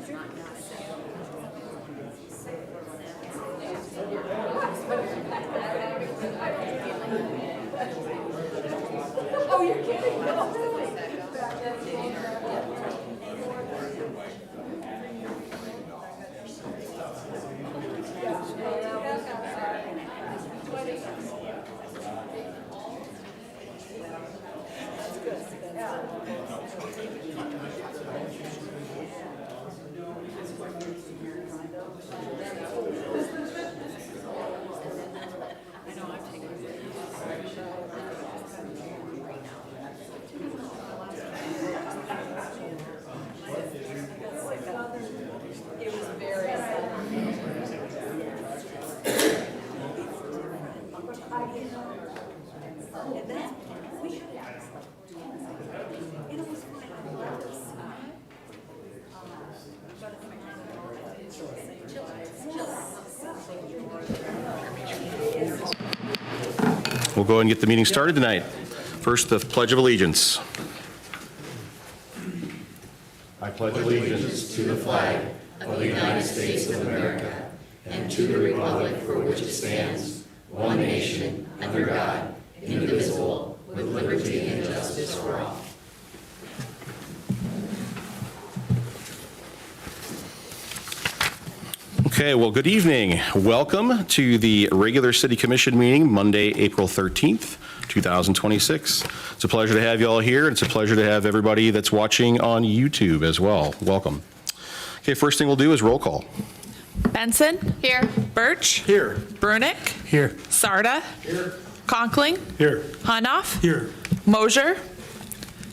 Oh, you're kidding? No. We'll go ahead and get the meeting started tonight. First, the Pledge of Allegiance. I pledge allegiance to the flag of the United States of America and to the republic for which it stands, one nation, under God, indivisible, with liberty and justice for all. Okay, well, good evening. Welcome to the regular City Commission meeting, Monday, April 13th, 2026. It's a pleasure to have you all here. It's a pleasure to have everybody that's watching on YouTube as well. Welcome. Okay, first thing we'll do is roll call. Benson. Here. Birch. Here. Brunick. Here. Sarda. Here. Conkling. Here. Hunoff. Here. Mosier.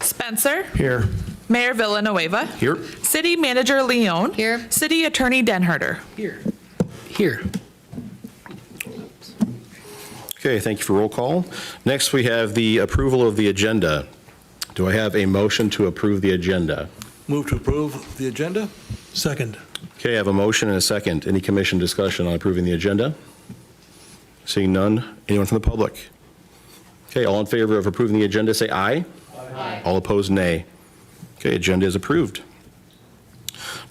Spencer. Here. Mayor Villanueva. Here. City Manager Leone. Here. City Attorney Denharder. Here. Here. Okay, thank you for roll call. Next, we have the approval of the agenda. Do I have a motion to approve the agenda? Move to approve the agenda. Second. Okay, I have a motion and a second. Any commission discussion on approving the agenda? Seeing none. Anyone from the public? Okay, all in favor of approving the agenda, say aye. Aye. All opposed, nay. Okay, agenda is approved.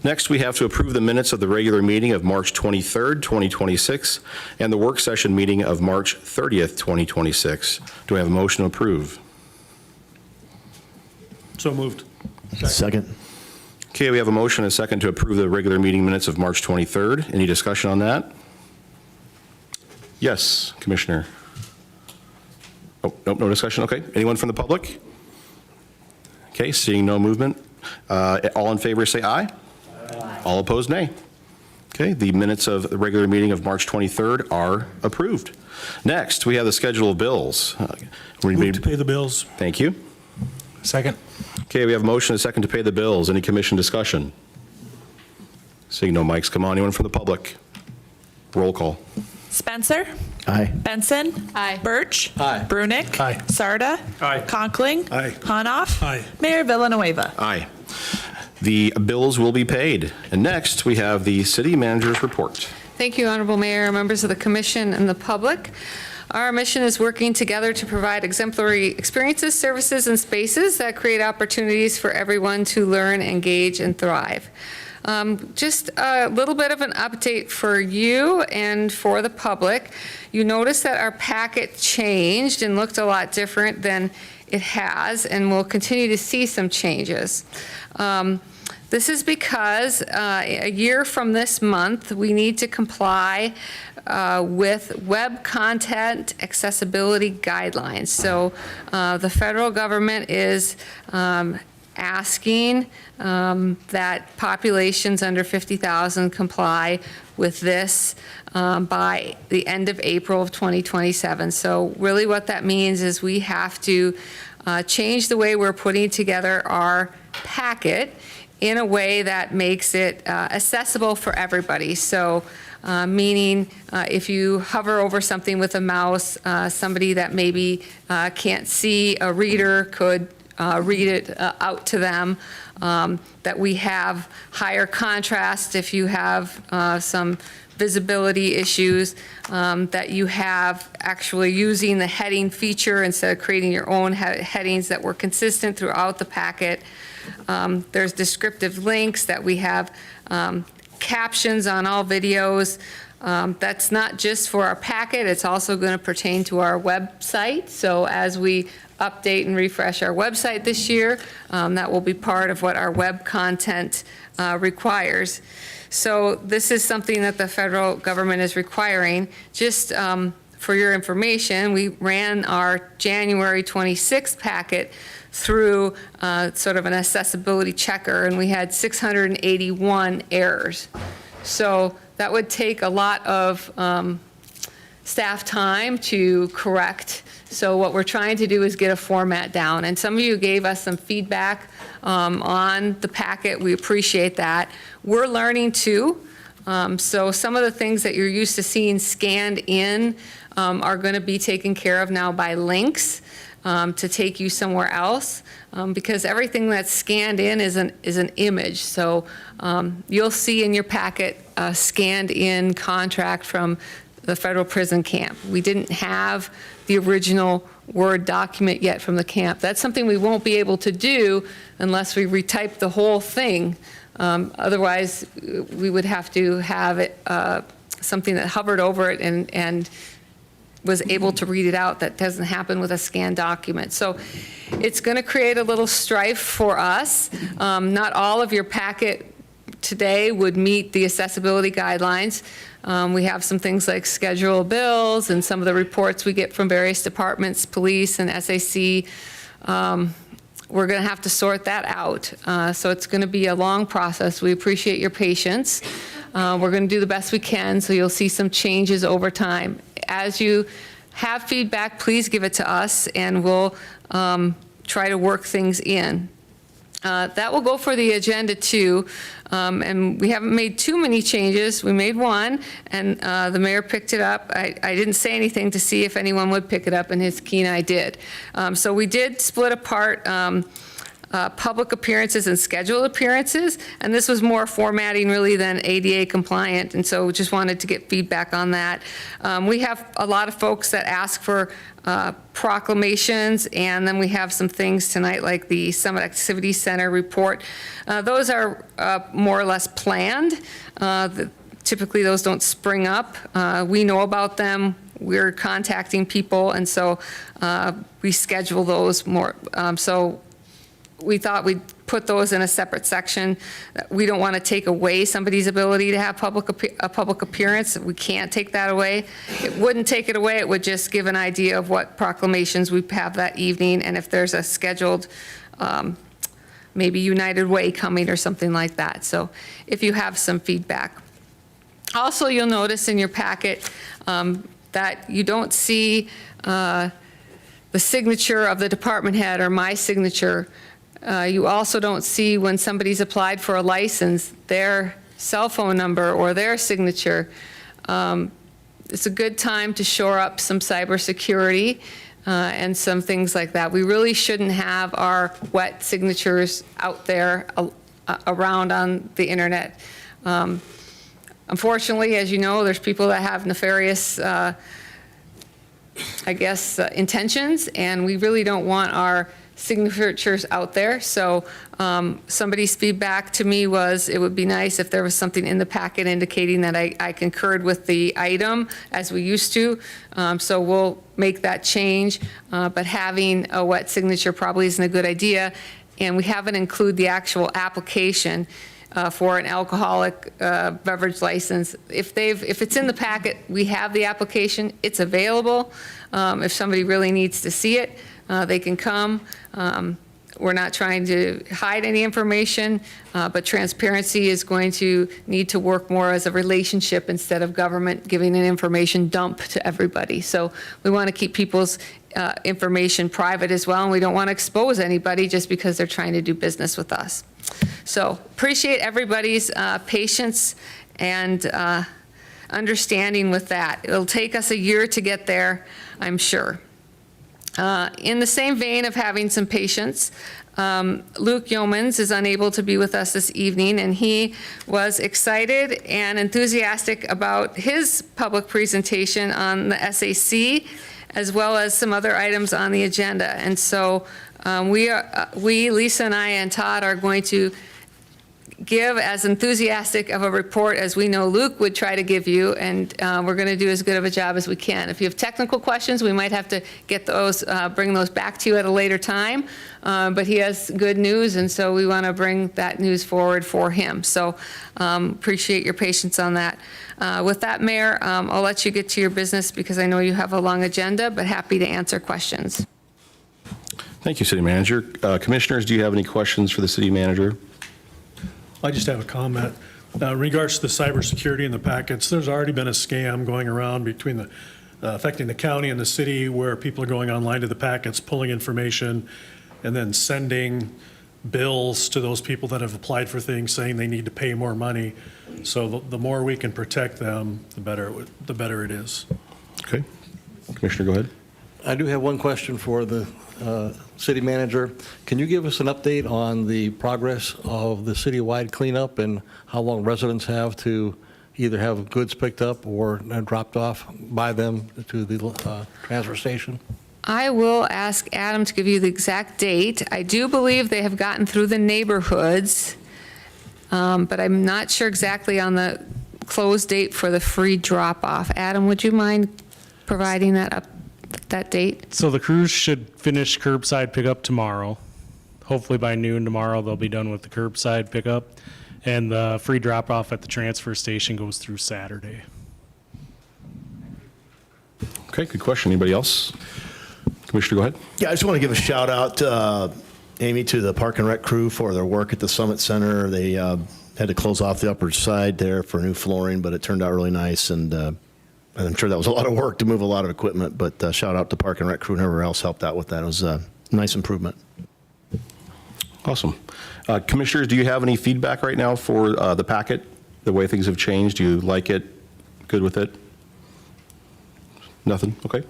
Next, we have to approve the minutes of the regular meeting of March 23rd, 2026, and the work session meeting of March 30th, 2026. Do I have a motion to approve? So moved. Second. Okay, we have a motion and a second to approve the regular meeting minutes of March 23rd. Any discussion on that? Yes, Commissioner. Oh, nope, no discussion. Okay, anyone from the public? Okay, seeing no movement. All in favor say aye. Aye. All opposed, nay. Okay, the minutes of the regular meeting of March 23rd are approved. Next, we have the schedule of bills. Move to pay the bills. Thank you. Second. Okay, we have a motion and a second to pay the bills. Any commission discussion? Seeing no mics come on. Anyone from the public? Roll call. Spencer. Aye. Benson. Aye. Birch. Aye. Brunick. Aye. Sarda. Aye. Conkling. Aye. Hunoff. Aye. Mayor Villanueva. Aye. The bills will be paid. And next, we have the city manager's report. Thank you, Honorable Mayor, members of the commission, and the public. Our mission is working together to provide exemplary experiences, services, and spaces that create opportunities for everyone to learn, engage, and thrive. Just a little bit of an update for you and for the public. You notice that our packet changed and looked a lot different than it has, and we'll continue to see some changes. This is because a year from this month, we need to comply with web content accessibility guidelines. So the federal government is asking that populations under 50,000 comply with this by the end of April of 2027. So really what that means is we have to change the way we're putting together our packet in a way that makes it accessible for everybody. So meaning if you hover over something with a mouse, somebody that maybe can't see a reader could read it out to them, that we have higher contrast if you have some visibility issues, that you have actually using the heading feature instead of creating your own headings that were consistent throughout the packet. There's descriptive links, that we have captions on all videos. That's not just for our packet, it's also going to pertain to our website. So as we update and refresh our website this year, that will be part of what our web content requires. So this is something that the federal government is requiring. Just for your information, we ran our January 26th packet through sort of an accessibility checker, and we had 681 errors. So that would take a lot of staff time to correct. So what we're trying to do is get a format down. And some of you gave us some feedback on the packet. We appreciate that. We're learning too. So some of the things that you're used to seeing scanned in are going to be taken care of now by links to take you somewhere else, because everything that's scanned in is an image. So you'll see in your packet a scanned in contract from the federal prison camp. We didn't have the original Word document yet from the camp. That's something we won't be able to do unless we retype the whole thing. Otherwise, we would have to have it, something that hovered over it and was able to read it out. That doesn't happen with a scanned document. So it's going to create a little strife for us. Not all of your packet today would meet the accessibility guidelines. We have some things like schedule of bills and some of the reports we get from various departments, police and SAC. We're going to have to sort that out. So it's going to be a long process. We appreciate your patience. We're going to do the best we can, so you'll see some changes over time. As you have feedback, please give it to us, and we'll try to work things in. That will go for the agenda too, and we haven't made too many changes. We made one, and the mayor picked it up. I didn't say anything to see if anyone would pick it up, and his keen eye did. So we did split apart public appearances and scheduled appearances, and this was more formatting really than ADA compliant, and so just wanted to get feedback on that. We have a lot of folks that ask for proclamations, and then we have some things tonight like the Summit Activity Center report. Those are more or less planned. Typically those don't spring up. We know about them. We're contacting people, and so we schedule those more. So we thought we'd put those in a separate section. We don't want to take away somebody's ability to have a public appearance. We can't take that away. It wouldn't take it away. It would just give an idea of what proclamations we have that evening, and if there's a scheduled, maybe United Way coming or something like that. So if you have some feedback. Also, you'll notice in your packet that you don't see the signature of the department head or my signature. You also don't see, when somebody's applied for a license, their cell phone number or their signature. It's a good time to shore up some cybersecurity and some things like that. We really shouldn't have our wet signatures out there around on the internet. Unfortunately, as you know, there's people that have nefarious intentions, and we really don't want our signatures out there. So somebody's feedback to me was it would be nice if there was something in the packet indicating that I concurred with the item as we used to. So we'll make that change, but having a wet signature probably isn't a good idea. And we haven't included the actual application for an alcoholic beverage license. If it's in the packet, we have the application, it's available. If somebody really needs to see it, they can come. We're not trying to hide any information, but transparency is going to need to work more as a relationship instead of government giving an information dump to everybody. So we want to keep people's information private as well, and we don't want to expose anybody just because they're trying to do business with us. So appreciate everybody's patience and understanding with that. It'll take us a year to get there, I'm sure. In the same vein of having some patience, Luke Yeomans is unable to be with us this evening, and he was excited and enthusiastic about his public presentation on the SAC as well as some other items on the agenda. And so we, Lisa and I and Todd, are going to give as enthusiastic of a report as we know Luke would try to give you, and we're going to do as good of a job as we can. If you have technical questions, we might have to get those, bring those back to you at a later time, but he has good news, and so we want to bring that news forward for him. So appreciate your patience on that. With that, Mayor, I'll let you get to your business because I know you have a long agenda, but happy to answer questions. Thank you, City Manager. Commissioners, do you have any questions for the City Manager? I just have a comment. In regards to the cybersecurity and the packets, there's already been a scam going around between the, affecting the county and the city where people are going online to the packets, pulling information, and then sending bills to those people that have applied for things saying they need to pay more money. So the more we can protect them, the better it is. Okay. Commissioner, go ahead. I do have one question for the city manager. Can you give us an update on the progress of the citywide cleanup and how long residents have to either have goods picked up or dropped off by them to the transfer station? I will ask Adam to give you the exact date. I do believe they have gotten through the neighborhoods, but I'm not sure exactly on the close date for the free drop-off. Adam, would you mind providing that date? So the crews should finish curbside pickup tomorrow. Hopefully by noon tomorrow, they'll be done with the curbside pickup. And the free drop-off at the transfer station goes through Saturday. Okay, good question. Anybody else? Commissioner, go ahead. Yeah, I just want to give a shout out, Amy, to the Park and Rec crew for their work at the Summit Center. They had to close off the upper side there for new flooring, but it turned out really nice. And I'm sure that was a lot of work to move a lot of equipment, but shout out to Park and Rec crew and whoever else helped out with that. It was a nice improvement. Awesome. Commissioners, do you have any feedback right now for the packet, the way things have changed? Do you like it? Good with it? Nothing? Okay.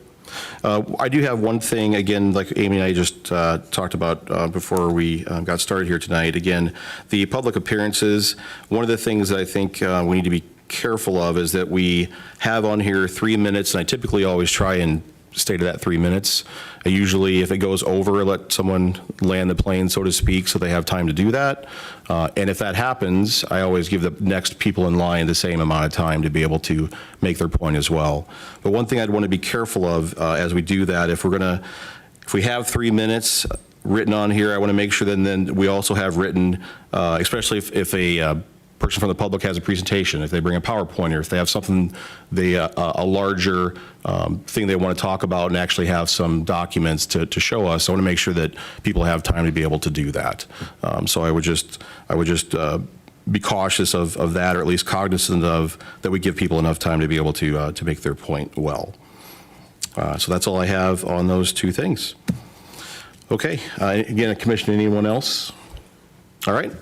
I do have one thing, again, like Amy and I just talked about before we got started here tonight. Again, the public appearances, one of the things that I think we need to be careful of is that we have on here 3 minutes, and I typically always try and stay to that 3 minutes. I usually, if it goes over, let someone land the plane, so to speak, so they have time to do that. And if that happens, I always give the next people in line the same amount of time to be able to make their point as well. But one thing I'd want to be careful of as we do that, if we have 3 minutes written on here, I want to make sure that then we also have written, especially if a person from the public has a presentation, if they bring a PowerPoint, or if they have something, a larger thing they want to talk about and actually have some documents to show us, I want to make sure that people have time to be able to do that. So I would just be cautious of that, or at least cognizant of that we give people enough time to be able to make their point well. So that's all I have on those two things. Okay, again, Commissioner, anyone else? All right.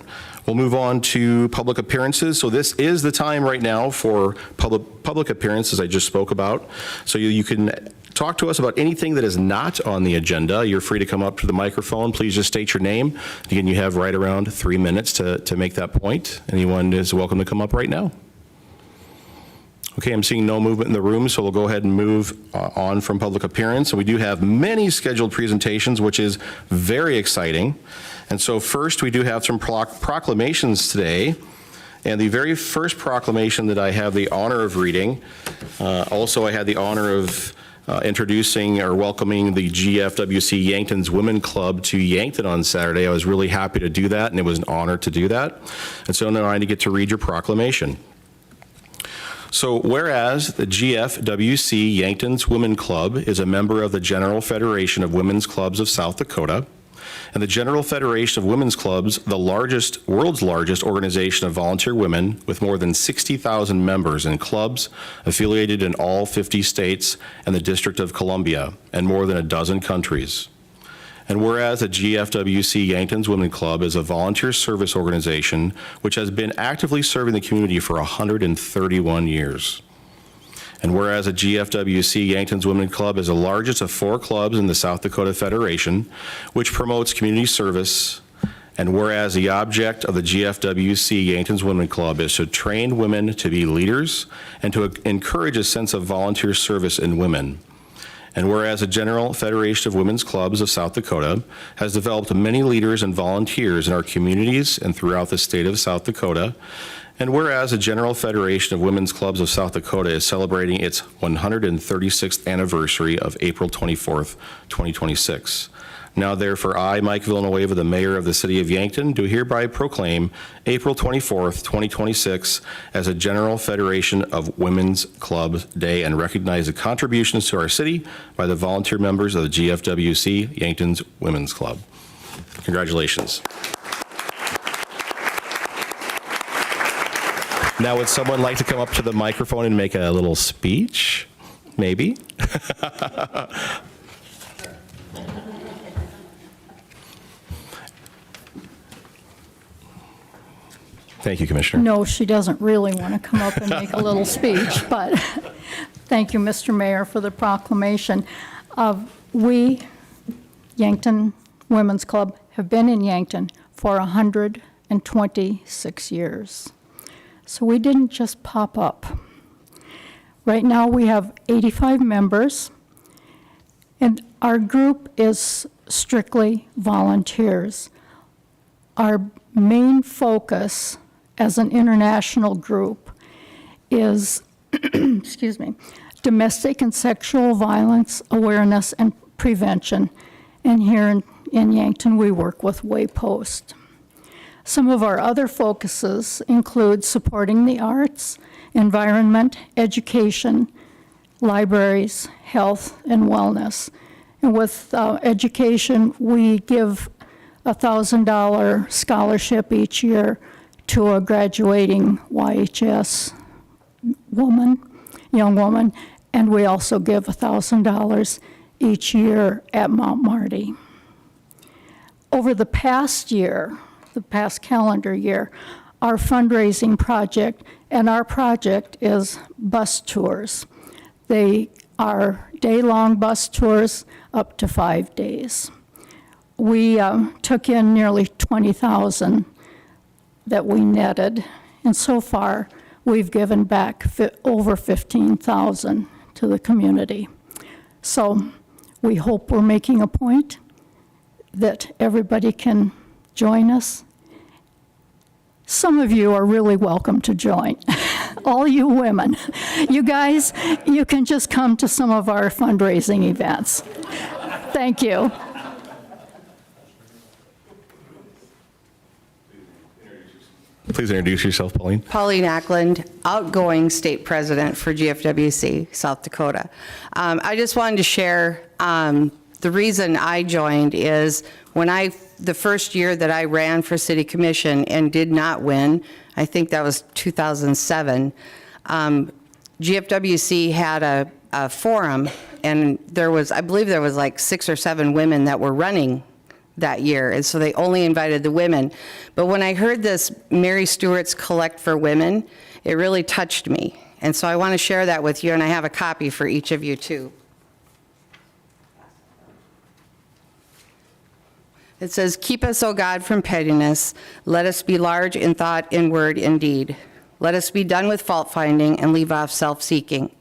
We'll move on to public appearances. So this is the time right now for public appearances I just spoke about. So you can talk to us about anything that is not on the agenda. You're free to come up to the microphone. Please just state your name. Again, you have right around 3 minutes to make that point. Anyone is welcome to come up right now. Okay, I'm seeing no movement in the room, so we'll go ahead and move on from public appearance. And we do have many scheduled presentations, which is very exciting. And so first, we do have some proclamations today. And the very first proclamation that I have the honor of reading, also I had the honor of introducing or welcoming the GFWC Yankton's Women Club to Yankton on Saturday. I was really happy to do that, and it was an honor to do that. And so now I get to read your proclamation. So whereas the GFWC Yankton's Women Club is a member of the General Federation of Women's Clubs of South Dakota, and the General Federation of Women's Clubs, the world's largest organization of volunteer women with more than 60,000 members in clubs affiliated in all 50 states and the District of Columbia and more than a dozen countries. And whereas the GFWC Yankton's Women Club is a volunteer service organization which has been actively serving the community for 131 years. And whereas the GFWC Yankton's Women Club is the largest of 4 clubs in the South Dakota Federation, which promotes community service. And whereas the object of the GFWC Yankton's Women Club is to train women to be leaders and to encourage a sense of volunteer service in women. And whereas the General Federation of Women's Clubs of South Dakota has developed many leaders and volunteers in our communities and throughout the state of South Dakota, and whereas the General Federation of Women's Clubs of South Dakota is celebrating its 136th anniversary of April 24th, 2026. Now therefore, I, Mike Villanueva, the mayor of the city of Yankton, do hereby proclaim April 24th, 2026 as a General Federation of Women's Clubs Day and recognize the contributions to our city by the volunteer members of the GFWC Yankton's Women's Club. Congratulations. Now, would someone like to come up to the microphone and make a little speech? Maybe. Thank you, Commissioner. No, she doesn't really want to come up and make a little speech, but thank you, Mr. Mayor, for the proclamation. We, Yankton Women's Club, have been in Yankton for 126 years. So we didn't just pop up. Right now, we have 85 members, and our group is strictly volunteers. Our main focus as an international group is, excuse me, domestic and sexual violence awareness and prevention. And here in Yankton, we work with Waypost. Some of our other focuses include supporting the arts, environment, education, libraries, health, and wellness. And with education, we give a $1,000 scholarship each year to a graduating YHS young woman, and we also give $1,000 each year at Mount Marty. Over the past year, the past calendar year, our fundraising project, and our project is bus tours. They are day-long bus tours up to 5 days. We took in nearly 20,000 that we netted, and so far we've given back over 15,000 to the community. So we hope we're making a point that everybody can join us. Some of you are really welcome to join. All you women. You guys, you can just come to some of our fundraising events. Thank you. Please introduce yourself, Pauline. Pauline Ackland, outgoing state president for GFWC, South Dakota. I just wanted to share, the reason I joined is the first year that I ran for city commission and did not win, I think that was 2007, GFWC had a forum, and I believe there was like 6 or 7 women that were running that year, and so they only invited the women. But when I heard this Mary Stewart's Collect for Women, it really touched me. And so I want to share that with you, and I have a copy for each of you too. It says, "Keep us, O God, from pettiness. Let us be large in thought, in word, in deed. Let us be done with fault-finding and leave off self-seeking.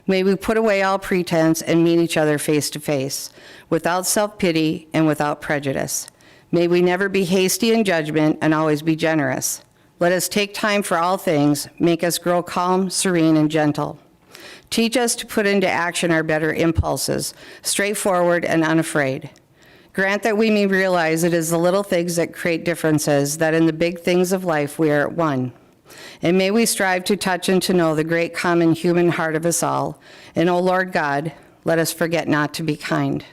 May we put away all pretense and meet each other face to face, without self-pity and without prejudice. May we never be hasty in judgment and always be generous. Let us take time for all things, make us grow calm, serene, and gentle. Teach us to put into action our better impulses, straightforward and unafraid. Grant that we may realize it is the little things that create differences, that in the big things of life we are at one. And may we strive to touch and to know the great common human heart of us all. And, O Lord God, let us forget not to be kind."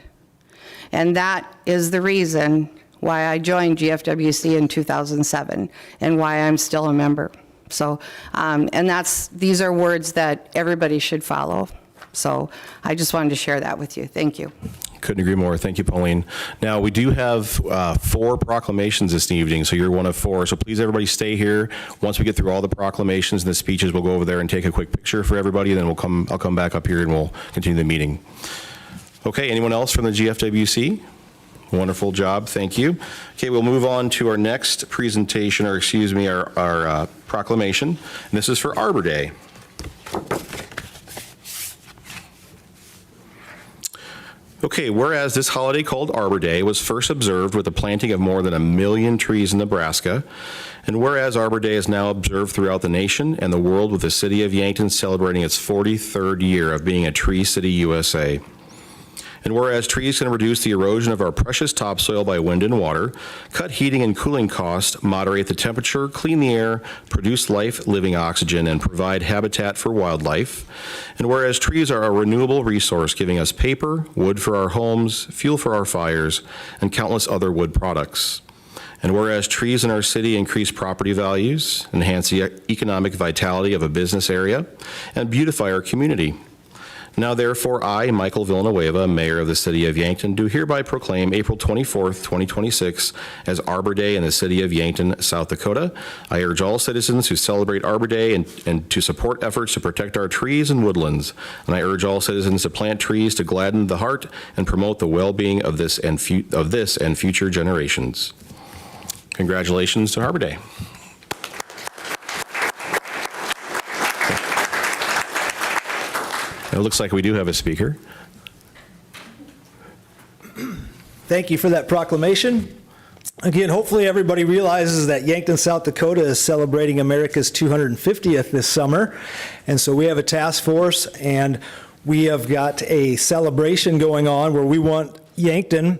And that is the reason why I joined GFWC in 2007 and why I'm still a member. So, these are words that everybody should follow. So I just wanted to share that with you. Thank you. Couldn't agree more. Thank you, Pauline. Now, we do have 4 proclamations this evening, so you're one of 4. So please, everybody, stay here. Once we get through all the proclamations and the speeches, we'll go over there and take a quick picture for everybody, and then I'll come back up here and we'll continue the meeting. Okay, anyone else from the GFWC? Wonderful job. Thank you. Okay, we'll move on to our next presentation, or excuse me, our proclamation. And this is for Arbor Day. Okay, whereas this holiday called Arbor Day was first observed with the planting of more than 1 million trees in Nebraska, and whereas Arbor Day is now observed throughout the nation and the world with the city of Yankton celebrating its 43rd year of being a Tree City, USA. And whereas trees can reduce the erosion of our precious topsoil by wind and water, cut heating and cooling costs, moderate the temperature, clean the air, produce life-living oxygen, and provide habitat for wildlife. And whereas trees are a renewable resource giving us paper, wood for our homes, fuel for our fires, and countless other wood products. And whereas trees in our city increase property values, enhance the economic vitality of a business area, and beautify our community. Now therefore, I, Michael Villanueva, Mayor of the City of Yankton, do hereby proclaim April 24th, 2026 as Arbor Day in the City of Yankton, South Dakota. I urge all citizens who celebrate Arbor Day and to support efforts to protect our trees and woodlands. And I urge all citizens to plant trees to gladden the heart and promote the well-being of this and future generations. Congratulations to Arbor Day. It looks like we do have a speaker. Thank you for that proclamation. Again, hopefully everybody realizes that Yankton, South Dakota is celebrating America's 250th this summer. And so we have a task force and we have got a celebration going on where we want Yankton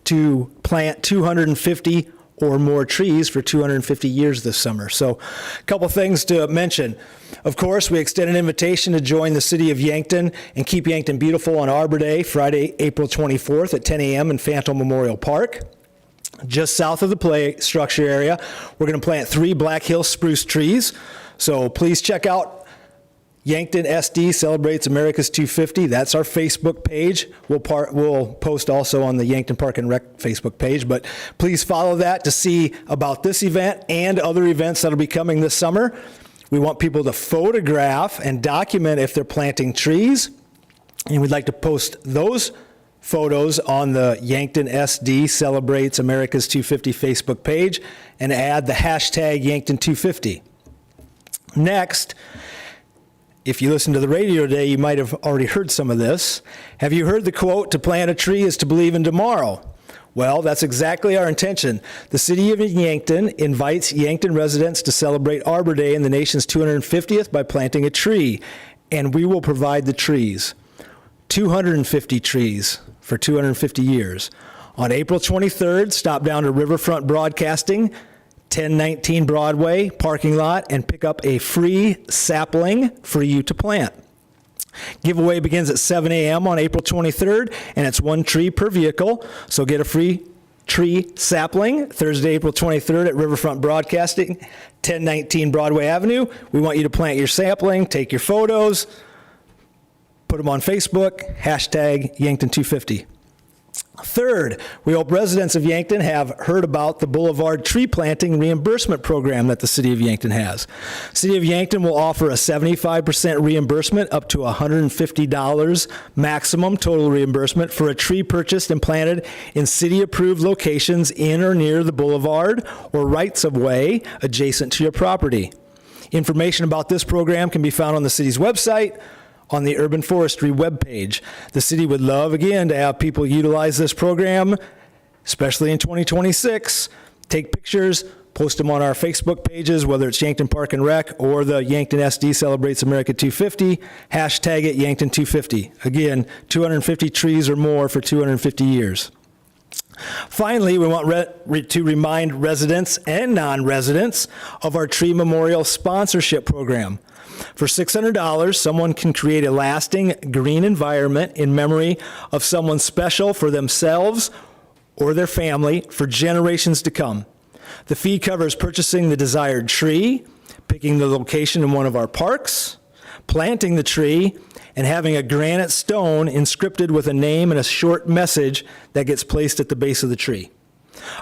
to plant 250 or more trees for 250 years this summer. So a couple things to mention. Of course, we extend an invitation to join the City of Yankton and keep Yankton beautiful on Arbor Day, Friday, April 24th at 10 a.m. in Phantom Memorial Park. Just south of the play structure area, we're going to plant 3 Black Hill spruce trees. So please check out Yankton SD Celebrates America's 250. That's our Facebook page. We'll post also on the Yankton Park and Rec Facebook page, but please follow that to see about this event and other events that'll be coming this summer. We want people to photograph and document if they're planting trees, and we'd like to post those photos on the Yankton SD Celebrates America's 250 Facebook page and add the hashtag Yankton250. Next, if you listen to the radio today, you might have already heard some of this. Have you heard the quote, "To plant a tree is to believe in tomorrow"? Well, that's exactly our intention. The City of Yankton invites Yankton residents to celebrate Arbor Day in the nation's 250th by planting a tree, and we will provide the trees. 250 trees for 250 years. On April 23rd, stop down to Riverfront Broadcasting, 1019 Broadway parking lot, and pick up a free sapling for you to plant. Giveaway begins at 7 a.m. on April 23rd, and it's 1 tree per vehicle. So get a free tree sapling Thursday, April 23rd at Riverfront Broadcasting, 1019 Broadway Avenue. We want you to plant your sapling, take your photos, put them on Facebook, hashtag Yankton250. Third, we hope residents of Yankton have heard about the Boulevard Tree Planting Reimbursement Program that the City of Yankton has. City of Yankton will offer a 75% reimbursement up to $150 maximum total reimbursement for a tree purchased and planted in city-approved locations in or near the boulevard or rights-of-way adjacent to your property. Information about this program can be found on the city's website, on the Urban Forestry webpage. The city would love, again, to have people utilize this program, especially in 2026. Take pictures, post them on our Facebook pages, whether it's Yankton Park and Rec or the Yankton SD Celebrates America 250, hashtag it Yankton250. Again, 250 trees or more for 250 years. Finally, we want to remind residents and non-residents of our Tree Memorial Sponsorship Program. For $600, someone can create a lasting green environment in memory of someone special for themselves or their family for generations to come. The fee covers purchasing the desired tree, picking the location in one of our parks, planting the tree, and having a granite stone inscripted with a name and a short message that gets placed at the base of the tree.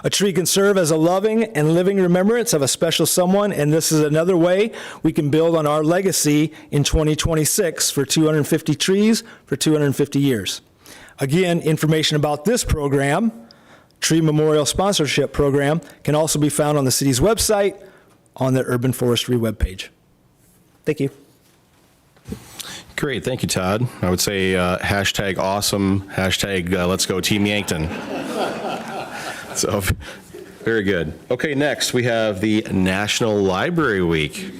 A tree can serve as a loving and living remembrance of a special someone, and this is another way we can build on our legacy in 2026 for 250 trees for 250 years. Again, information about this program, Tree Memorial Sponsorship Program, can also be found on the city's website on the Urban Forestry webpage. Thank you. Great, thank you, Todd. I would say hashtag awesome, hashtag let's go Team Yankton. So, very good. Okay, next we have the National Library Week.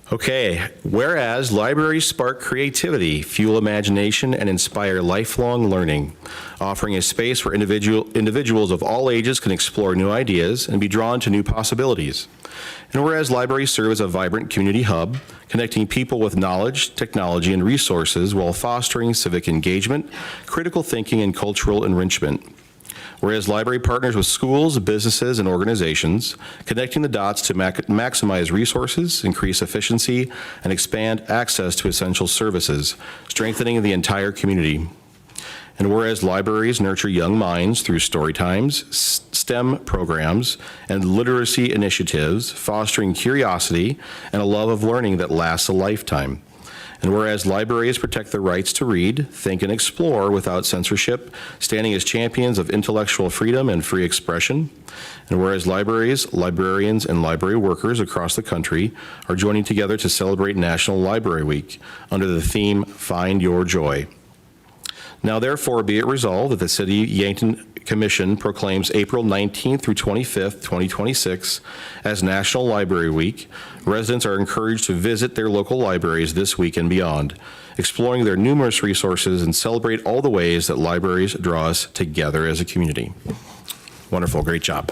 Okay, whereas libraries spark creativity, fuel imagination, and inspire lifelong learning, offering a space where individuals of all ages can explore new ideas and be drawn to new possibilities. And whereas libraries serve as a vibrant community hub, connecting people with knowledge, technology, and resources while fostering civic engagement, critical thinking, and cultural enrichment. Whereas library partners with schools, businesses, and organizations, connecting the dots to maximize resources, increase efficiency, and expand access to essential services, strengthening the entire community. And whereas libraries nurture young minds through story times, STEM programs, and literacy initiatives, fostering curiosity and a love of learning that lasts a lifetime. And whereas libraries protect the rights to read, think, and explore without censorship, standing as champions of intellectual freedom and free expression. And whereas libraries, librarians, and library workers across the country are joining together to celebrate National Library Week under the theme, Find Your Joy. Now therefore be it resolved that the City Yankton Commission proclaims April 19th through 25th, 2026 as National Library Week. Residents are encouraged to visit their local libraries this week and beyond, exploring their numerous resources and celebrate all the ways that libraries draw us together as a community. Wonderful, great job.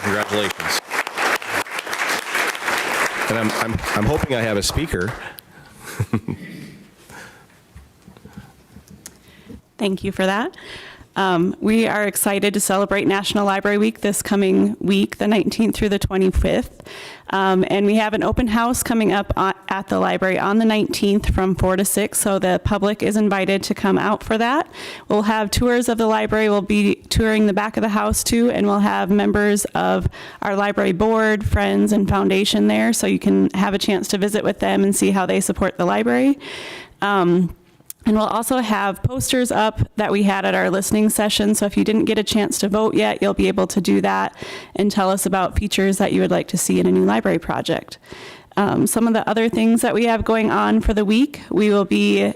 Congratulations. And I'm hoping I have a speaker. Thank you for that. We are excited to celebrate National Library Week this coming week, the 19th through the 25th. And we have an open house coming up at the library on the 19th from 4 to 6, so the public is invited to come out for that. We'll have tours of the library. We'll be touring the back of the house too, and we'll have members of our library board, friends, and foundation there, so you can have a chance to visit with them and see how they support the library. And we'll also have posters up that we had at our listening session. So if you didn't get a chance to vote yet, you'll be able to do that and tell us about features that you would like to see in a new library project. Some of the other things that we have going on for the week, we will be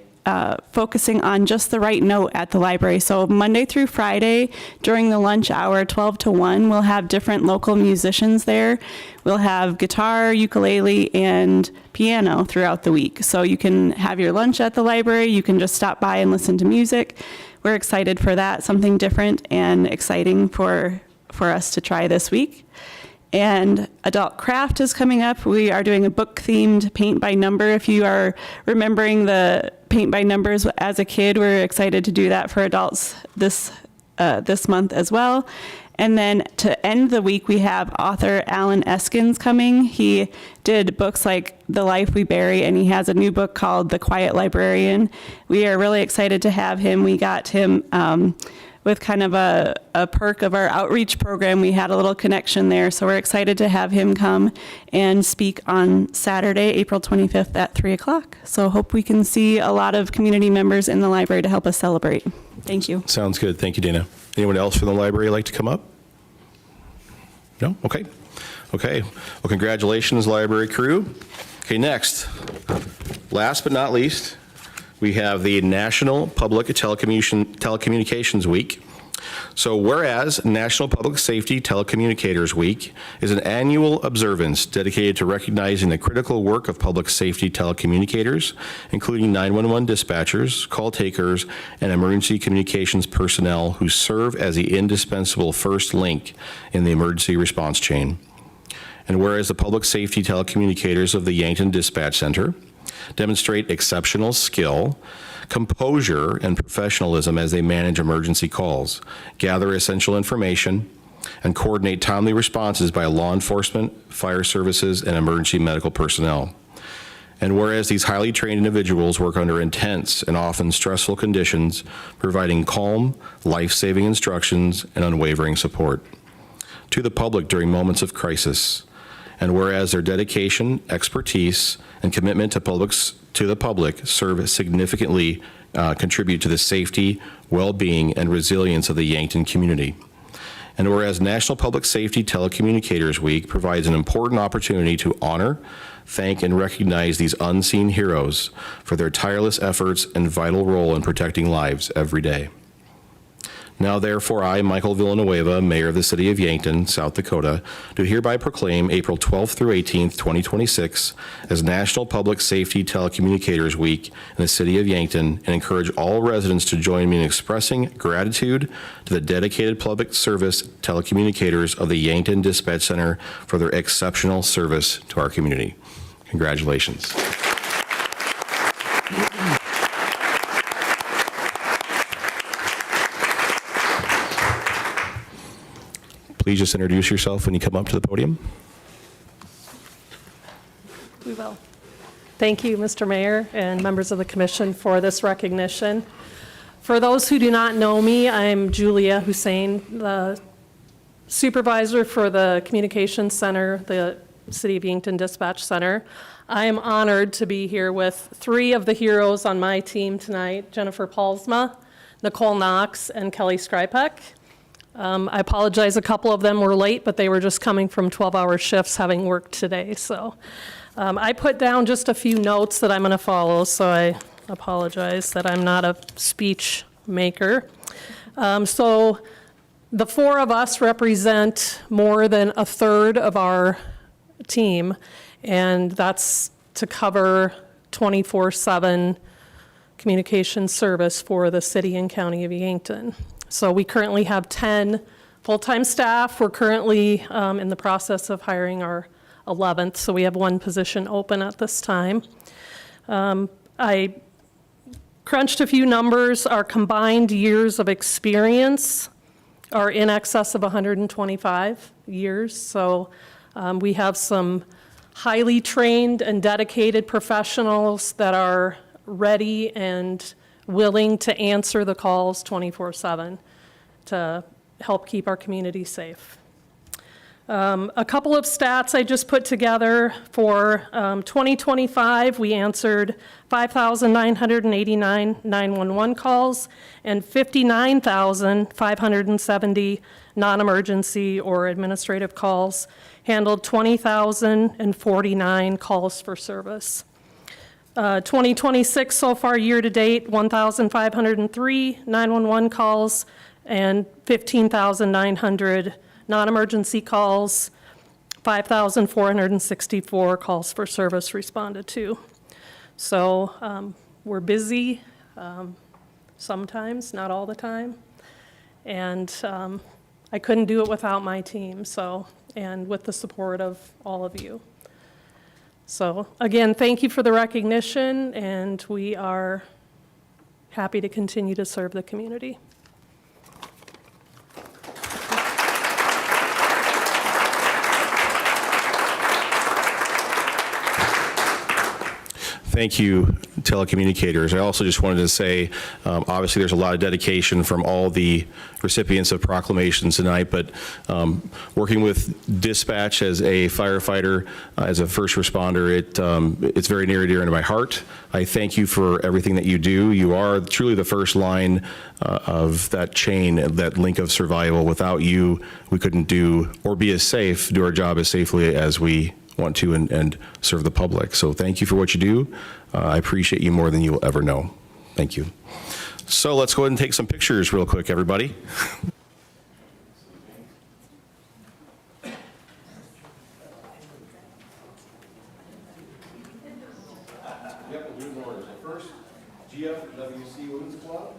focusing on just the right note at the library. So Monday through Friday during the lunch hour, 12 to 1, we'll have different local musicians there. We'll have guitar, ukulele, and piano throughout the week. So you can have your lunch at the library. You can just stop by and listen to music. We're excited for that, something different and exciting for us to try this week. And adult craft is coming up. We are doing a book-themed paint by number. If you are remembering the paint by numbers as a kid, we're excited to do that for adults this month as well. And then to end the week, we have author Alan Eskins coming. He did books like The Life We Bury, and he has a new book called The Quiet Librarian. We are really excited to have him. We got him with kind of a perk of our outreach program. We had a little connection there, so we're excited to have him come and speak on Saturday, April 25th at 3 o'clock. So hope we can see a lot of community members in the library to help us celebrate. Thank you. Sounds good. Thank you, Dana. Anyone else from the library like to come up? No? Okay. Okay. Well, congratulations, library crew. Okay, next, last but not least, we have the National Public Telecommunications Week. So whereas National Public Safety Telecommunicators Week is an annual observance dedicated to recognizing the critical work of public safety telecommunicators, including 911 dispatchers, call takers, and emergency communications personnel who serve as the indispensable first link in the emergency response chain. And whereas the public safety telecommunicators of the Yankton Dispatch Center demonstrate exceptional skill, composure, and professionalism as they manage emergency calls, gather essential information, and coordinate timely responses by law enforcement, fire services, and emergency medical personnel. And whereas these highly trained individuals work under intense and often stressful conditions, providing calm, life-saving instructions and unwavering support to the public during moments of crisis. And whereas their dedication, expertise, and commitment to the public serve significantly contribute to the safety, well-being, and resilience of the Yankton community. And whereas National Public Safety Telecommunicators Week provides an important opportunity to honor, thank, and recognize these unseen heroes for their tireless efforts and vital role in protecting lives every day. Now therefore, I, Michael Villanueva, Mayor of the City of Yankton, South Dakota, do hereby proclaim April 12th through 18th, 2026 as National Public Safety Telecommunicators Week in the City of Yankton and encourage all residents to join me in expressing gratitude to the dedicated public service telecommunicators of the Yankton Dispatch Center for their exceptional service to our community. Congratulations. Please just introduce yourself when you come up to the podium. We will. Thank you, Mr. Mayor and members of the commission, for this recognition. For those who do not know me, I'm Julia Hussein, the supervisor for the Communications Center, the City of Yankton Dispatch Center. I am honored to be here with three of the heroes on my team tonight: Jennifer Paulsma, Nicole Knox, and Kelly Skrypek. I apologize, a couple of them were late, but they were just coming from 12-hour shifts having worked today. So I put down just a few notes that I'm going to follow, so I apologize that I'm not a speech maker. So the four of us represent more than a third of our team, and that's to cover 24/7 communication service for the city and county of Yankton. So we currently have 10 full-time staff. We're currently in the process of hiring our 11th, so we have one position open at this time. I crunched a few numbers. Our combined years of experience are in excess of 125 years, so we have some highly trained and dedicated professionals that are ready and willing to answer the calls 24/7 to help keep our community safe. A couple of stats I just put together for 2025, we answered 5,989 911 calls and 59,570 non-emergency or administrative calls, handled 20,049 calls for service. 2026 so far year to date, 1,503 911 calls and 15,900 non-emergency calls, 5,464 calls for service responded to. So we're busy sometimes, not all the time. And I couldn't do it without my team, and with the support of all of you. So again, thank you for the recognition, and we are happy to continue to serve the community. Thank you, telecommunicators. I also just wanted to say, obviously there's a lot of dedication from all the recipients of proclamations tonight, but working with dispatch as a firefighter, as a first responder, it's very near and dear to my heart. I thank you for everything that you do. You are truly the first line of that chain, that link of survival. Without you, we couldn't do or be as safe, do our job as safely as we want to and serve the public. So thank you for what you do. I appreciate you more than you will ever know. Thank you. So let's go ahead and take some pictures real quick, everybody. Yep, we'll do in order. So first, GFWC Women's Club.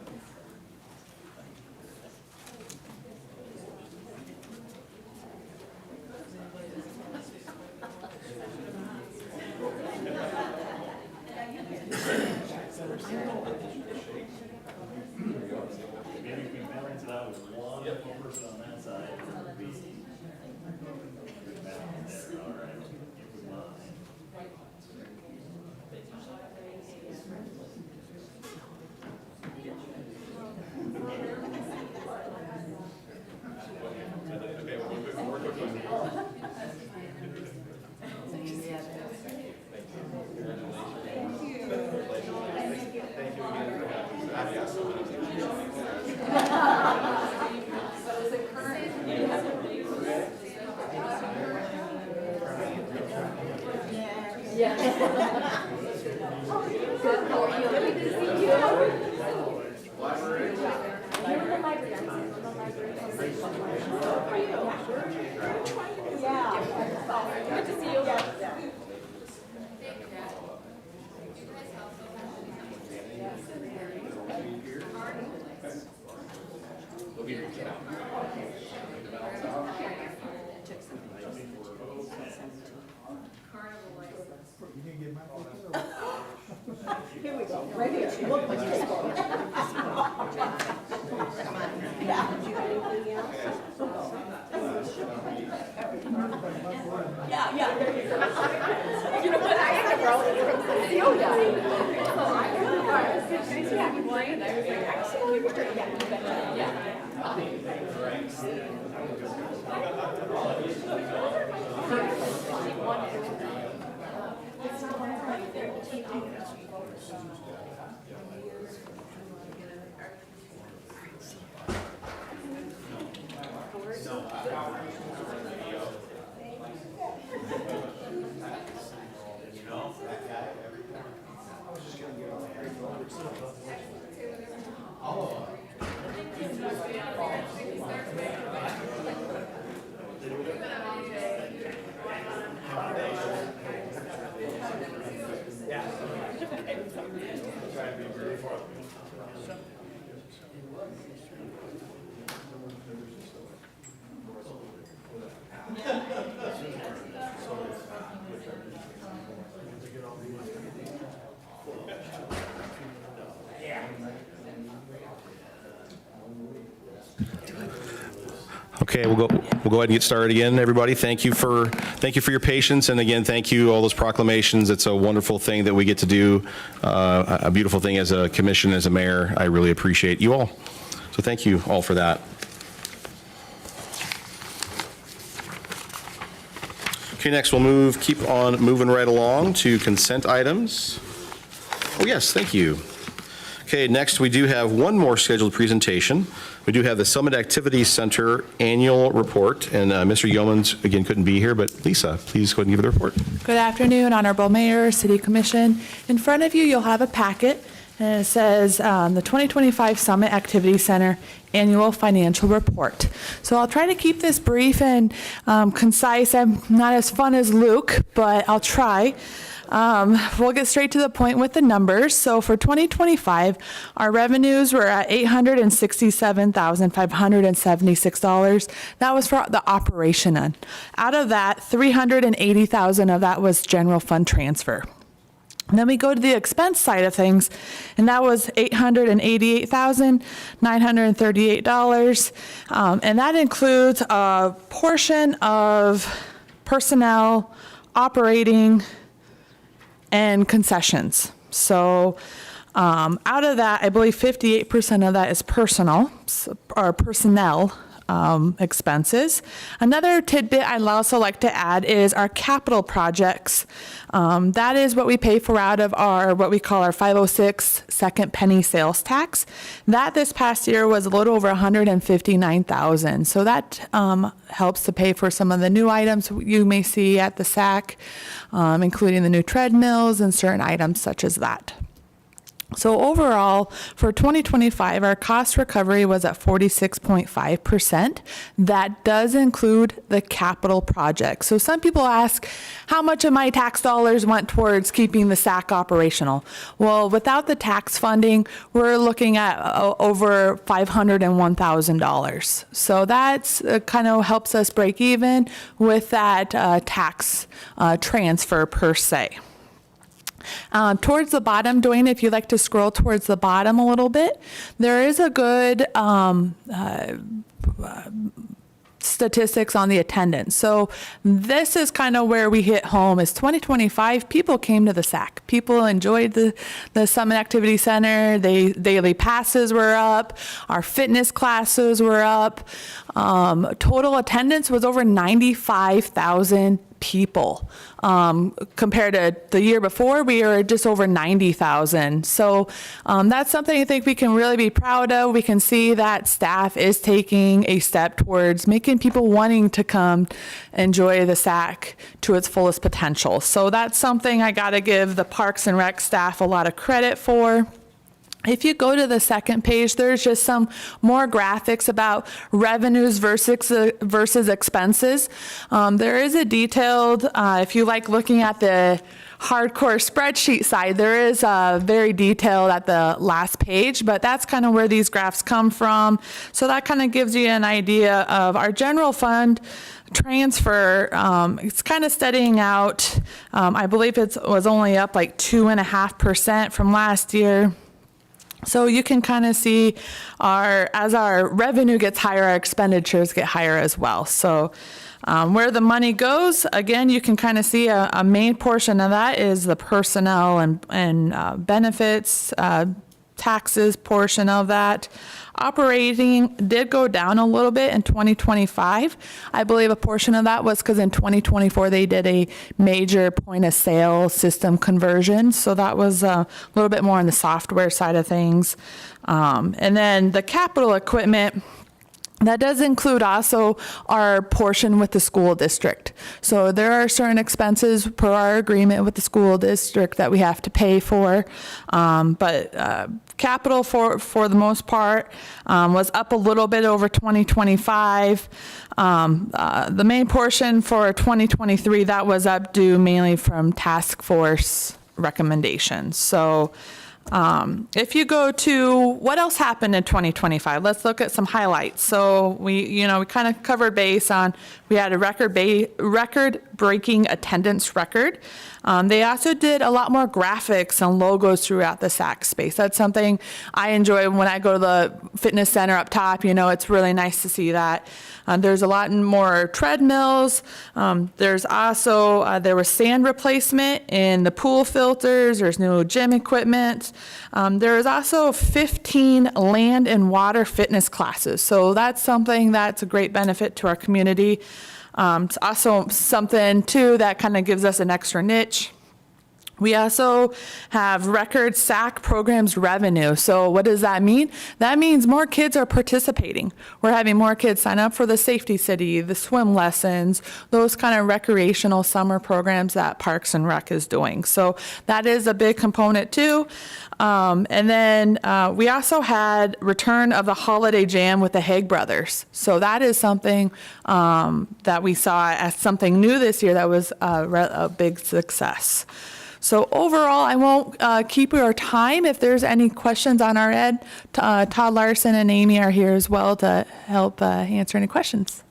Okay, we'll go ahead and get started again, everybody. Thank you for your patience, and again, thank you all those proclamations. It's a wonderful thing that we get to do, a beautiful thing as a commission, as a mayor. I really appreciate you all. So thank you all for that. Okay, next we'll keep on moving right along to consent items. Oh yes, thank you. Okay, next we do have one more scheduled presentation. We do have the Summit Activities Center annual report, and Mr. Yeomans, again, couldn't be here, but Lisa, please go ahead and give the report. Good afternoon, Honorable Mayor, City Commission. In front of you, you'll have a packet, and it says the 2025 Summit Activities Center Annual Financial Report. So I'll try to keep this brief and concise. I'm not as fun as Luke, but I'll try. We'll get straight to the point with the numbers. So for 2025, our revenues were at $867,576. That was for the operation end. Out of that, $380,000 of that was general fund transfer. And then we go to the expense side of things, and that was $888,938. And that includes a portion of personnel, operating, and concessions. So out of that, I believe 58% of that is personnel expenses. Another tidbit I'd also like to add is our capital projects. That is what we pay for out of our, what we call our 506 second penny sales tax. That this past year was a little over $159,000. So that helps to pay for some of the new items you may see at the SAC, including the new treadmills and certain items such as that. So overall, for 2025, our cost recovery was at 46.5%. That does include the capital project. So some people ask, how much of my tax dollars went towards keeping the SAC operational? Well, without the tax funding, we're looking at over $501,000. So that's kind of helps us break even with that tax transfer per se. Towards the bottom, Dwayne, if you'd like to scroll towards the bottom a little bit, there is a good statistics on the attendance. So this is kind of where we hit home is 2025, people came to the SAC. People enjoyed the Summit Activity Center. Daily passes were up. Our fitness classes were up. Total attendance was over 95,000 people. Compared to the year before, we are just over 90,000. So that's something I think we can really be proud of. We can see that staff is taking a step towards making people wanting to come enjoy the SAC to its fullest potential. So that's something I got to give the Parks and Rec staff a lot of credit for. If you go to the second page, there's just some more graphics about revenues versus expenses. There is a detailed, if you like looking at the hardcore spreadsheet side, there is very detailed at the last page, but that's kind of where these graphs come from. So that kind of gives you an idea of our general fund transfer. It's kind of steadying out. I believe it was only up like 2.5% from last year. So you can kind of see as our revenue gets higher, our expenditures get higher as well. So where the money goes, again, you can kind of see a main portion of that is the personnel and benefits, taxes portion of that. Operating did go down a little bit in 2025. I believe a portion of that was because in 2024 they did a major point of sale system conversion. So that was a little bit more on the software side of things. And then the capital equipment, that does include also our portion with the school district. So there are certain expenses per our agreement with the school district that we have to pay for. But capital for the most part was up a little bit over 2025. The main portion for 2023, that was up due mainly from task force recommendations. So if you go to what else happened in 2025, let's look at some highlights. So we kind of covered base on, we had a record-breaking attendance record. They also did a lot more graphics and logos throughout the SAC space. That's something I enjoy when I go to the fitness center up top. It's really nice to see that. There's a lot more treadmills. There's also, there was sand replacement in the pool filters. There's new gym equipment. There is also 15 land and water fitness classes. So that's something that's a great benefit to our community. It's also something too that kind of gives us an extra niche. We also have record SAC programs revenue. So what does that mean? That means more kids are participating. We're having more kids sign up for the Safety City, the swim lessons, those kind of recreational summer programs that Parks and Rec is doing. So that is a big component too. And then we also had return of the Holiday Jam with the Haig Brothers. So that is something that we saw as something new this year that was a big success. So overall, I won't keep your time. If there's any questions on our end, Todd Larson and Amy are here as well to help answer any questions.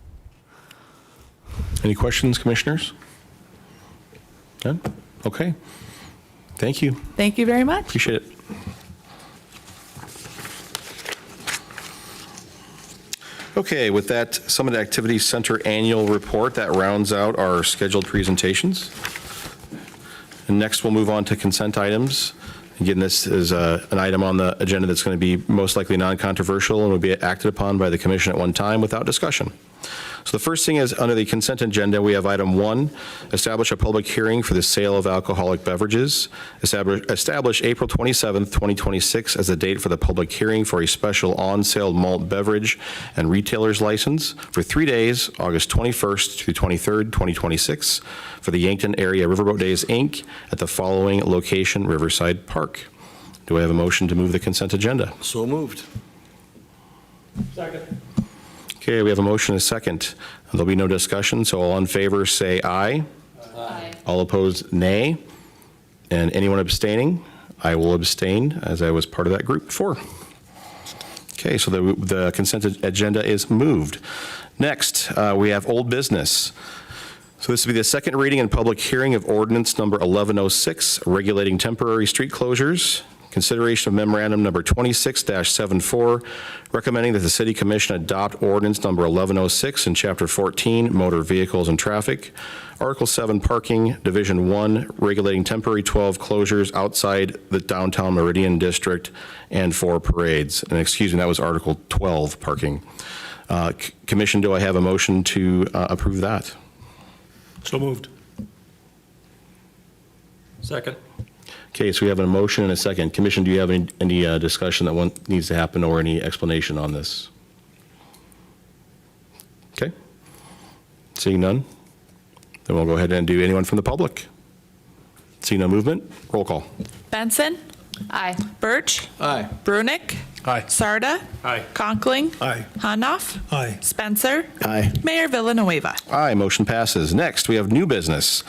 Any questions, commissioners? None? Okay. Thank you. Thank you very much. Appreciate it. Okay, with that Summit Activities Center annual report, that rounds out our scheduled presentations. And next, we'll move on to consent items. Again, this is an item on the agenda that's going to be most likely non-controversial and will be acted upon by the commission at one time without discussion. So the first thing is, under the consent agenda, we have item 1, establish a public hearing for the sale of alcoholic beverages. Establish April 27th, 2026 as the date for the public hearing for a special on-sale malt beverage and retailer's license for 3 days, August 21st through 23rd, 2026, for the Yankton Area Riverboat Days, Inc. at the following location, Riverside Park. Do I have a motion to move the consent agenda? So moved. Second. Okay, we have a motion and a second. There'll be no discussion, so all in favor say aye. Aye. All opposed, nay. And anyone abstaining? I will abstain, as I was part of that group before. Okay, so the consent agenda is moved. Next, we have old business. So this will be the second reading and public hearing of ordinance number 1106, regulating temporary street closures. Consideration of memorandum number 26-74, recommending that the City Commission adopt ordinance number 1106 in Chapter 14, Motor Vehicles and Traffic, Article 7, Parking, Division 1, regulating temporary 12 closures outside the downtown Meridian District, and 4 parades. And excuse me, that was Article 12, Parking. Commission, do I have a motion to approve that? So moved. Second. Okay, so we have a motion and a second. Commission, do you have any discussion that needs to happen or any explanation on this? Okay. Seeing none, then we'll go ahead and do anyone from the public. Seeing no movement, roll call. Benson. Aye. Birch. Aye. Brunick. Aye. Sarda. Aye. Conkling. Aye. Hanoff. Aye. Spencer. Aye. Mayor Villanueva. Aye, motion passes. Next, we have new business.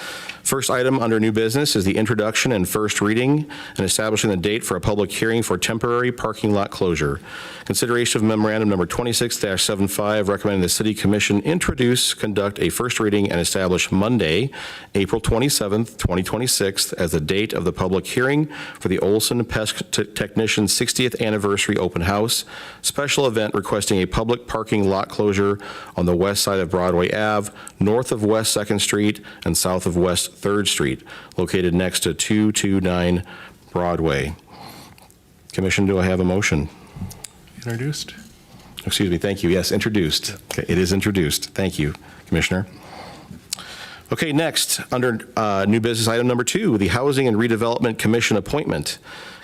First item under new business is the introduction and first reading and establishing the date for a public hearing for temporary parking lot closure. Consideration of memorandum number 26-75 recommending the City Commission introduce, conduct a first reading and establish Monday, April 27th, 2026 as the date of the public hearing for the Olson Pest Technician 60th Anniversary Open House, special event requesting a public parking lot closure on the west side of Broadway Ave, north of West 2nd Street and south of West 3rd Street, located next to 229 Broadway. Commission, do I have a motion? Introduced. Excuse me, thank you. Yes, introduced. Okay, it is introduced. Thank you, Commissioner. Okay, next, under new business item number 2, the Housing and Redevelopment Commission appointment.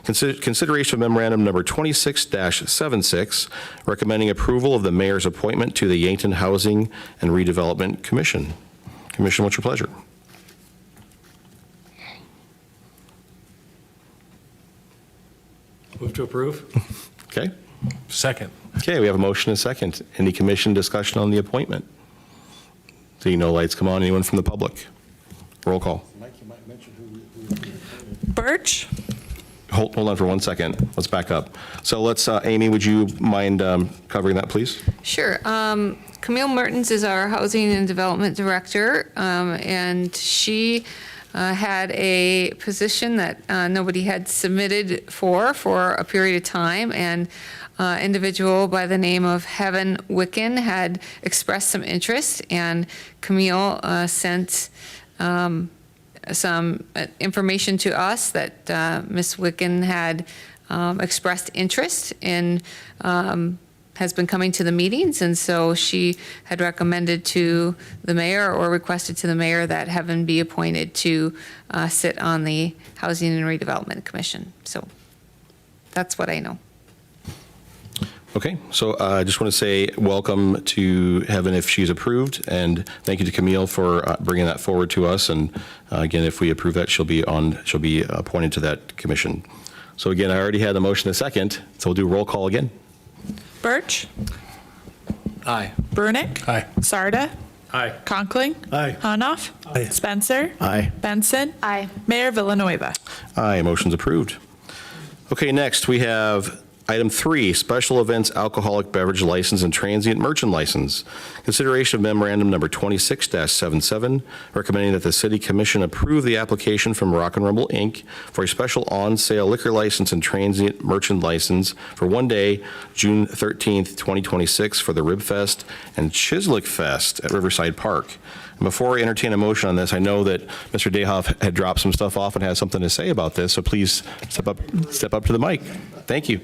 Consideration of memorandum number 26-76, recommending approval of the mayor's appointment to the Yankton Housing and Redevelopment Commission. Commission, what's your pleasure? Move to approve. Okay. Second. Okay, we have a motion and a second. Any commission discussion on the appointment? Seeing no lights come on, anyone from the public? Roll call. Mike, you might mention who. Birch. Hold on for 1 second. Let's back up. So let's, Amy, would you mind covering that, please? Sure. Camille Mertens is our Housing and Development Director, and she had a position that nobody had submitted for a period of time, and individual by the name of Heaven Wicken had expressed some interest, and Camille sent some information to us that Ms. Wicken had expressed interest in, has been coming to the meetings, and so she had recommended to the mayor or requested to the mayor that Heaven be appointed to sit on the Housing and Redevelopment Commission. So that's what I know. Okay, so I just want to say welcome to Heaven if she's approved, and thank you to Camille for bringing that forward to us. And again, if we approve that, she'll be appointed to that commission. So again, I already had the motion a second, so we'll do roll call again. Birch. Aye. Brunick. Aye. Sarda. Aye. Conkling. Aye. Hanoff. Aye. Spencer. Aye. Benson. Aye. Mayor Villanueva. Aye, motion's approved. Okay, next we have item 3, special events alcoholic beverage license and transient merchant license. Consideration of memorandum number 26-77, recommending that the City Commission approve the application from Rock and Rumble Inc. for a special on-sale liquor license and transient merchant license for one day, June 13th, 2026, for the Rib Fest and Chislic Fest at Riverside Park. And before I entertain a motion on this, I know that Mr. Dayhoff had dropped some stuff off and has something to say about this, so please step up to the mic. Thank you.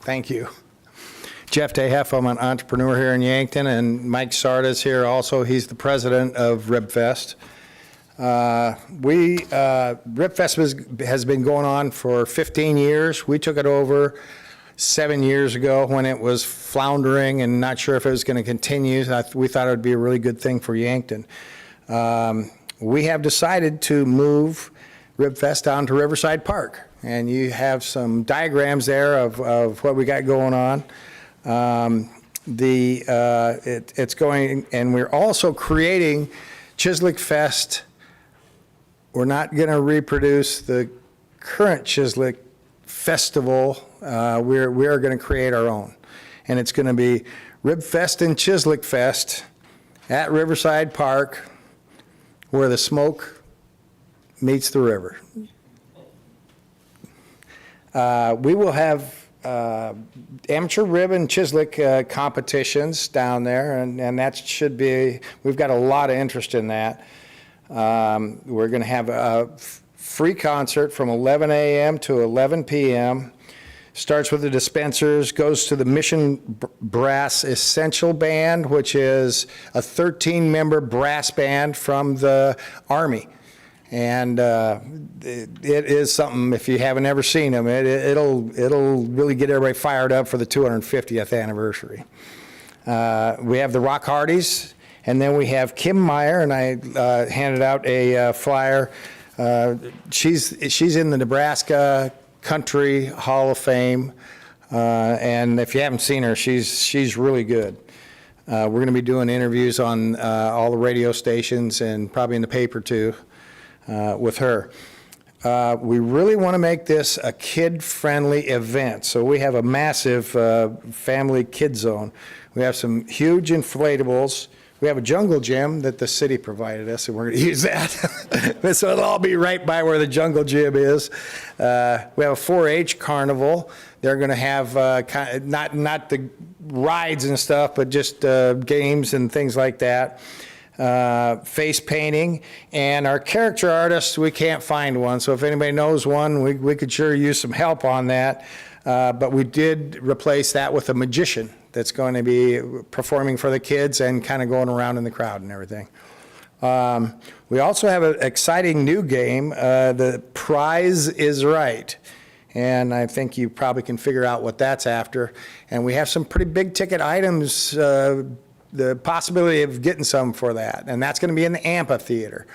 Thank you. Jeff Dayhoff, I'm an entrepreneur here in Yankton, and Mike Sarda's here also. He's the president of RibFest. RibFest has been going on for 15 years. We took it over 7 years ago when it was floundering and not sure if it was going to continue. We thought it would be a really good thing for Yankton. We have decided to move RibFest down to Riverside Park. And you have some diagrams there of what we got going on. It's going, and we're also creating Chislic Fest. We're not going to reproduce the current Chislic Festival. We are going to create our own. And it's going to be Rib Fest and Chislic Fest at Riverside Park, where the smoke meets the river. We will have amateur rib and Chislic competitions down there, and that should be, we've got a lot of interest in that. We're going to have free concert from 11 a.m. to 11 p.m. Starts with the dispensers, goes to the Mission Brass Essential Band, which is a 13-member brass band from the Army. And it is something, if you haven't ever seen them, it'll really get everybody fired up for the 250th anniversary. We have the Rock Hardys, and then we have Kim Meyer, and I handed out a flyer. She's in the Nebraska Country Hall of Fame, and if you haven't seen her, she's really good. We're going to be doing interviews on all the radio stations and probably in the paper too with her. We really want to make this a kid-friendly event, so we have a massive family kid zone. We have some huge inflatables. We have a jungle gym that the city provided us, and we're going to use that. So it'll all be right by where the jungle gym is. We have a 4-H carnival. They're going to have not the rides and stuff, but just games and things like that. Face painting, and our character artists, we can't find one. So if anybody knows one, we could sure use some help on that. But we did replace that with a magician that's going to be performing for the kids and kind of going around in the crowd and everything. We also have an exciting new game, The Prize is Right. And I think you probably can figure out what that's after. And we have some pretty big ticket items, the possibility of getting some for that. And that's going to be in the amphitheater.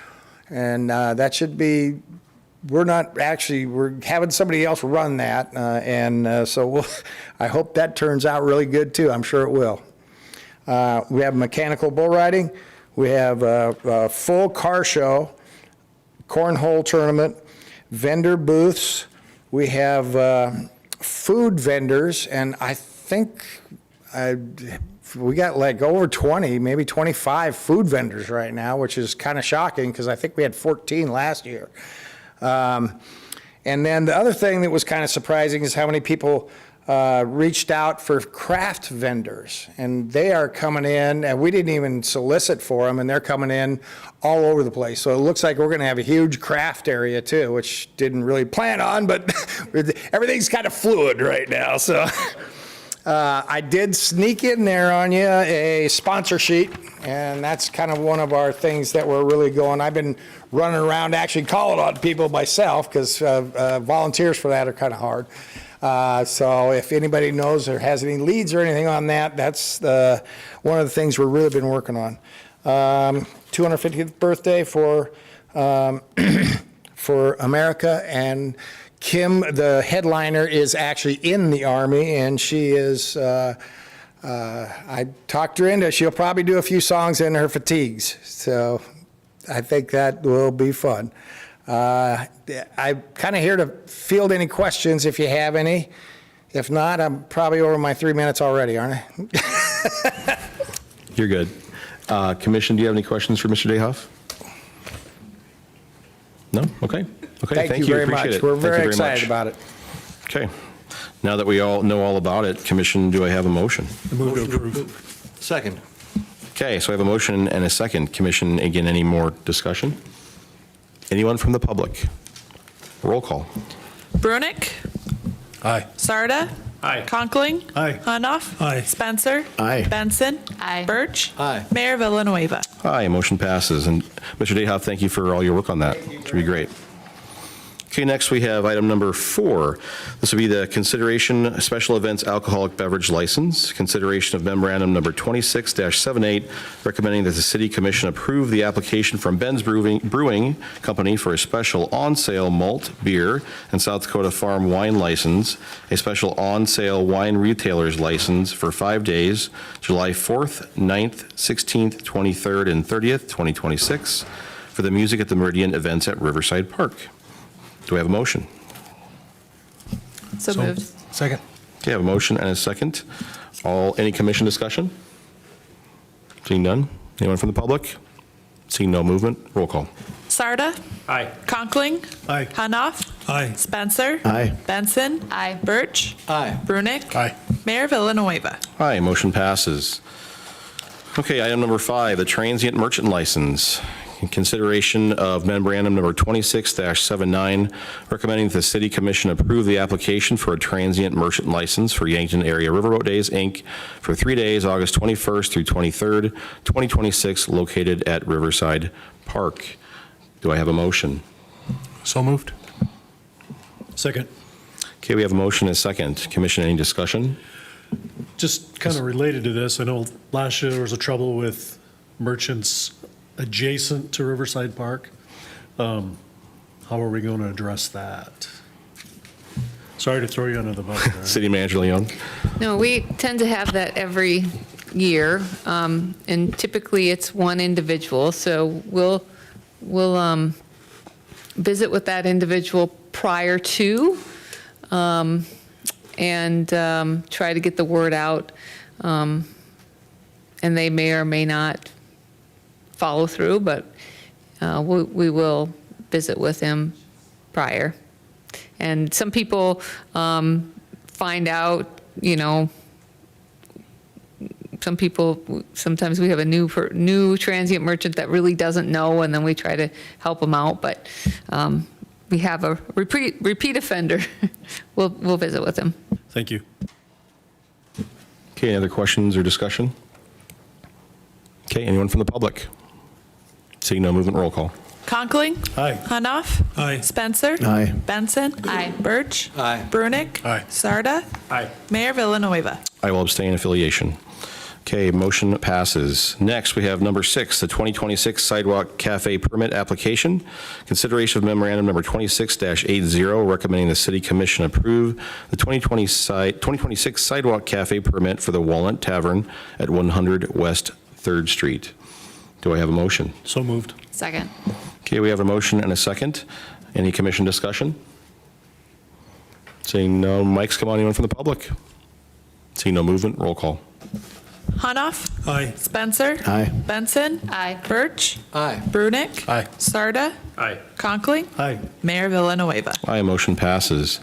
And that should be, we're having somebody else run that. So I hope that turns out really good too. I'm sure it will. We have mechanical bull riding. We have a full car show, cornhole tournament, vendor booths. We have food vendors, and I think we got like over 20, maybe 25 food vendors right now, which is kind of shocking because I think we had 14 last year. And then the other thing that was kind of surprising is how many people reached out for craft vendors, and they are coming in, and we didn't even solicit for them, and they're coming in all over the place. So it looks like we're going to have a huge craft area too, which didn't really plan on, but everything's kind of fluid right now. So I did sneak in there on you a sponsor sheet, and that's kind of one of our things that we're really going. I've been running around actually calling on people myself because volunteers for that are kind of hard. So if anybody knows or has any leads or anything on that, that's one of the things we've really been working on. 250th birthday for America, and Kim, the headliner, is actually in the Army, and she is, I talked her into, she'll probably do a few songs in her fatigues, so I think that will be fun. I'm kind of here to field any questions if you have any. If not, I'm probably over my 3 minutes already, aren't I? You're good. Commission, do you have any questions for Mr. Dehoff? No? Okay. Thank you very Appreciate much. it. We're Thank you very much. excited about it. Okay. Now that we all know all about it, Commission, do I have a motion? Move to approve. Second. Okay, so I have a motion and a second. Commission, again, any more discussion? Anyone from the public? Roll call. Brunick? Aye. Sarda? Aye. Conkling? Aye. Hunoff? Aye. Spencer? Aye. Benson? Aye. Birch? Aye. Mayor Villanueva? Aye, motion passes. And Mr. Dehoff, thank you for all your work on that. It should be great. Okay, next we have item number 4. This will be the consideration special events alcoholic beverage license, consideration of memorandum number 26-78, recommending that the city commission approve the application from Ben's Brewing Company for a special on-sale malt, beer, and South Dakota farm wine license, a special on-sale wine retailer's license for 5 days, July 4th, 9th, 16th, 23rd, and 30th, 2026, for the Music at the Meridian events at Riverside Park. Do we have a motion? So moved. Second. Okay, I have a motion and a second. Any commission discussion? Seeing none? Anyone from the public? Seeing no movement? Roll call. Sarda? Aye. Conkling? Aye. Hunoff? Aye. Spencer? Aye. Benson? Aye. Birch? Aye. Brunick? Aye. Mayor Villanueva? Aye, motion passes. Okay, item number 5, the transient merchant license. consideration of memorandum number 26-79, recommending that the City Commission approve the application for a transient merchant license for Yankton Area Riverboat Days, Inc. for 3 days, August 21st through 23rd, 2026, located at Riverside Park. Do I have a motion? So moved. Second. Okay, we have a motion and a second. Commission, any discussion? Just kind of related to this, I know last year there was a trouble with merchants adjacent to Riverside Park. How are we going to address that? Sorry to throw you under the bus there. City Manager Leon? No, we tend to have that every year, and typically it's one individual, so we'll visit with that individual prior to, and try to get the word out, and they may or may not follow through, but we will visit with him prior. And some people find out, some people, sometimes we have a new transient merchant that really doesn't know, and then we try to help them out. But we have a repeat offender. We'll visit with him. Thank you. Okay, any other questions or discussion? Okay, anyone from the public? Seeing no movement, roll call. Conkling. Aye. Hanoff. Aye. Spencer. Aye. Benson. Aye. Birch. Aye. Brunick. Aye. Sarda. Aye. Mayor Villanueva. I will abstain affiliation. Okay, motion passes. Next, we have number 6, the 2026 Sidewalk Cafe Permit Application. Consideration of memorandum number 26-80, recommending the City Commission approve the 2026 Sidewalk Cafe Permit for the Walnut Tavern at 100 West 3rd Street. Do I have a motion? So moved. Second. Okay, we have a motion and a second. Any commission discussion? Seeing no mics, come on, anyone from the public? Seeing no movement, roll call. Hanoff. Aye. Spencer. Aye. Benson. Aye. Birch. Aye. Brunick. Aye. Sarda. Aye. Conkling. Aye. Mayor Villanueva. Aye, motion passes.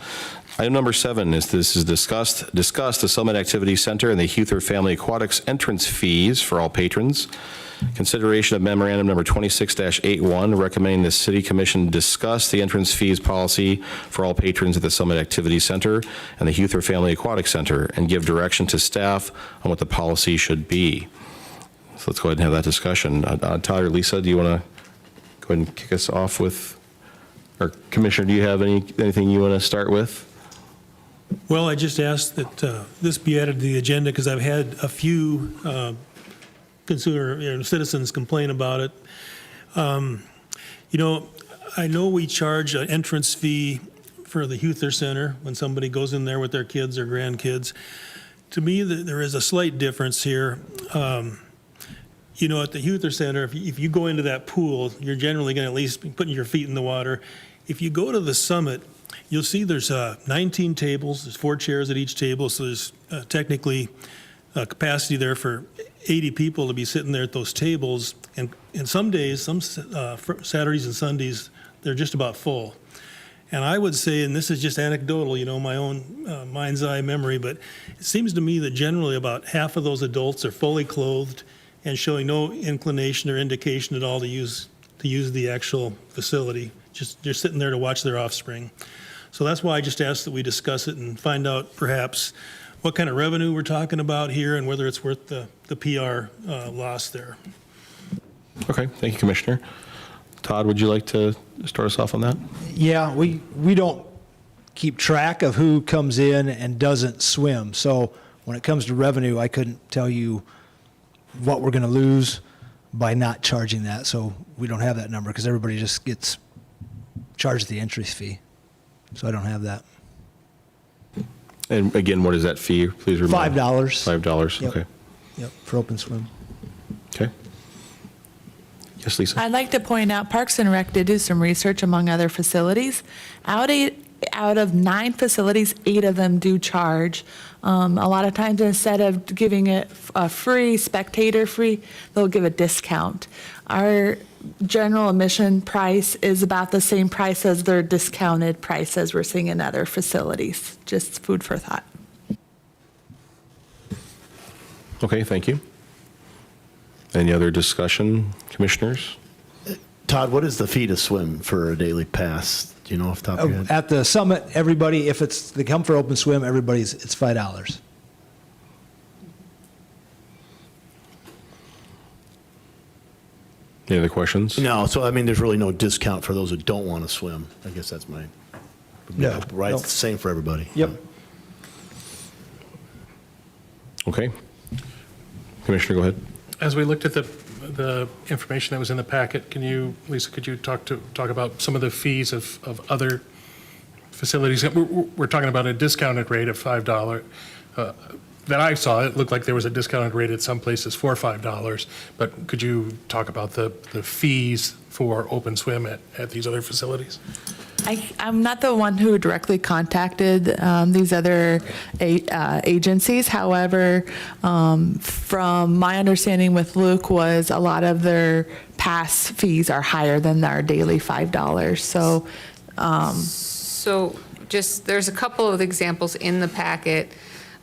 Item number 7 is discuss the Summit Activity Center and the Huther Family Aquatics entrance fees for all patrons. Consideration of memorandum number 26-81, recommending the City Commission discuss the entrance fees policy for all patrons at the Summit Activity Center and the Huther Family Aquatic Center, and give direction to staff on what the policy should be. So let's go ahead and have that discussion. Todd or Lisa, do you want to go ahead and kick us off with, or Commissioner, do you have anything you want to start with? Well, I just asked that this be added to the agenda because I've had a few citizens complain about it. I know we charge an entrance fee for the Huther Center when somebody goes in there with their kids or grandkids. To me, there is a slight difference here. At the Huther Center, if you go into that pool, you're generally going to at least be putting your feet in the water. If you go to the Summit, you'll see there's 19 tables, there's 4 chairs at each table, so there's technically capacity there for 80 people to be sitting there at those tables. And some days, some Saturdays and Sundays, they're just about full. And I would say, and this is just anecdotal, my own mind's eye memory, but it seems to me that generally about half of those adults are fully clothed and showing no inclination or indication at all to use the actual facility. They're sitting there to watch their offspring. So that's why I just asked that we discuss it and find out perhaps what kind of revenue we're talking about here and whether it's worth the PR loss there. Okay, thank you, Commissioner. Todd, would you like to start us off on that? Yeah, we don't keep track of who comes in and doesn't swim. So when it comes to revenue, I couldn't tell you what we're going to lose by not charging that. So we don't have that number because everybody just gets charged the entry fee. So I don't have that. And again, what is that fee? Please remind me. $5. $5, Yep. okay. Yep, for open swim. Okay. Yes, Lisa? I'd like to point out Parks and Rec did do some research among other facilities. Out of 9 facilities, 8 of them do charge. A lot of times, instead of giving it a free, spectator free, they'll give a discount. Our general admission price is about the same price as their discounted price as we're seeing in other facilities. Just food for thought. Okay, thank you. Any other discussion, commissioners? Todd, what is the fee to swim for a daily pass? Do you know off the top of your head? At the summit, everybody, if they come for open swim, it's $5. Any other questions? No, so I mean, there's really no discount for those who don't want to swim. I guess that's my, No, right? no. It's the same for everybody. Yep. Okay. Commissioner, go ahead. As we looked at the information that was in the packet, Lisa, could you talk about some of the fees of other facilities? We're talking about a discounted rate of $5. That I saw, it looked like there was a discounted rate at some places for $5, but could you talk about the fees for open swim at these other facilities? I'm not the one who directly contacted these other agencies. However, from my understanding with Luke was a lot of their pass fees are higher than our daily $5. So, So just, there's a couple of examples in the packet.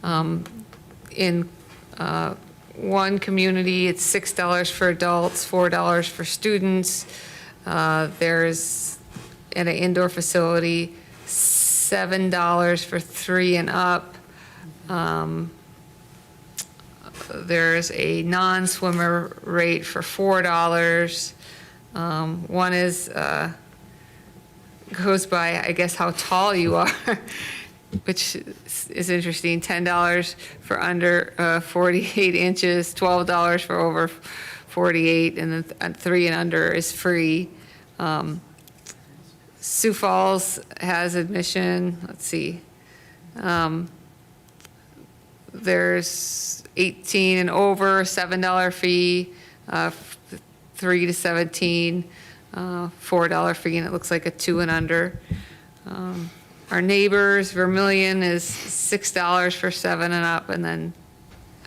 In one community, it's $6 for adults, $4 for students. There's, at an indoor facility, $7 for 3 and up. There's a non-swimmer rate for $4. One is, goes by, I guess, how tall you are, which is interesting. $10 for under 48 inches, $12 for over 48, and then 3 and under is free. Sioux Falls has admission, let's see. There's 18 and over, $7 fee, 3 to 17, $4 fee, and it looks like a 2 and under. Our neighbors, Vermilion is $6 for 7 and up, and then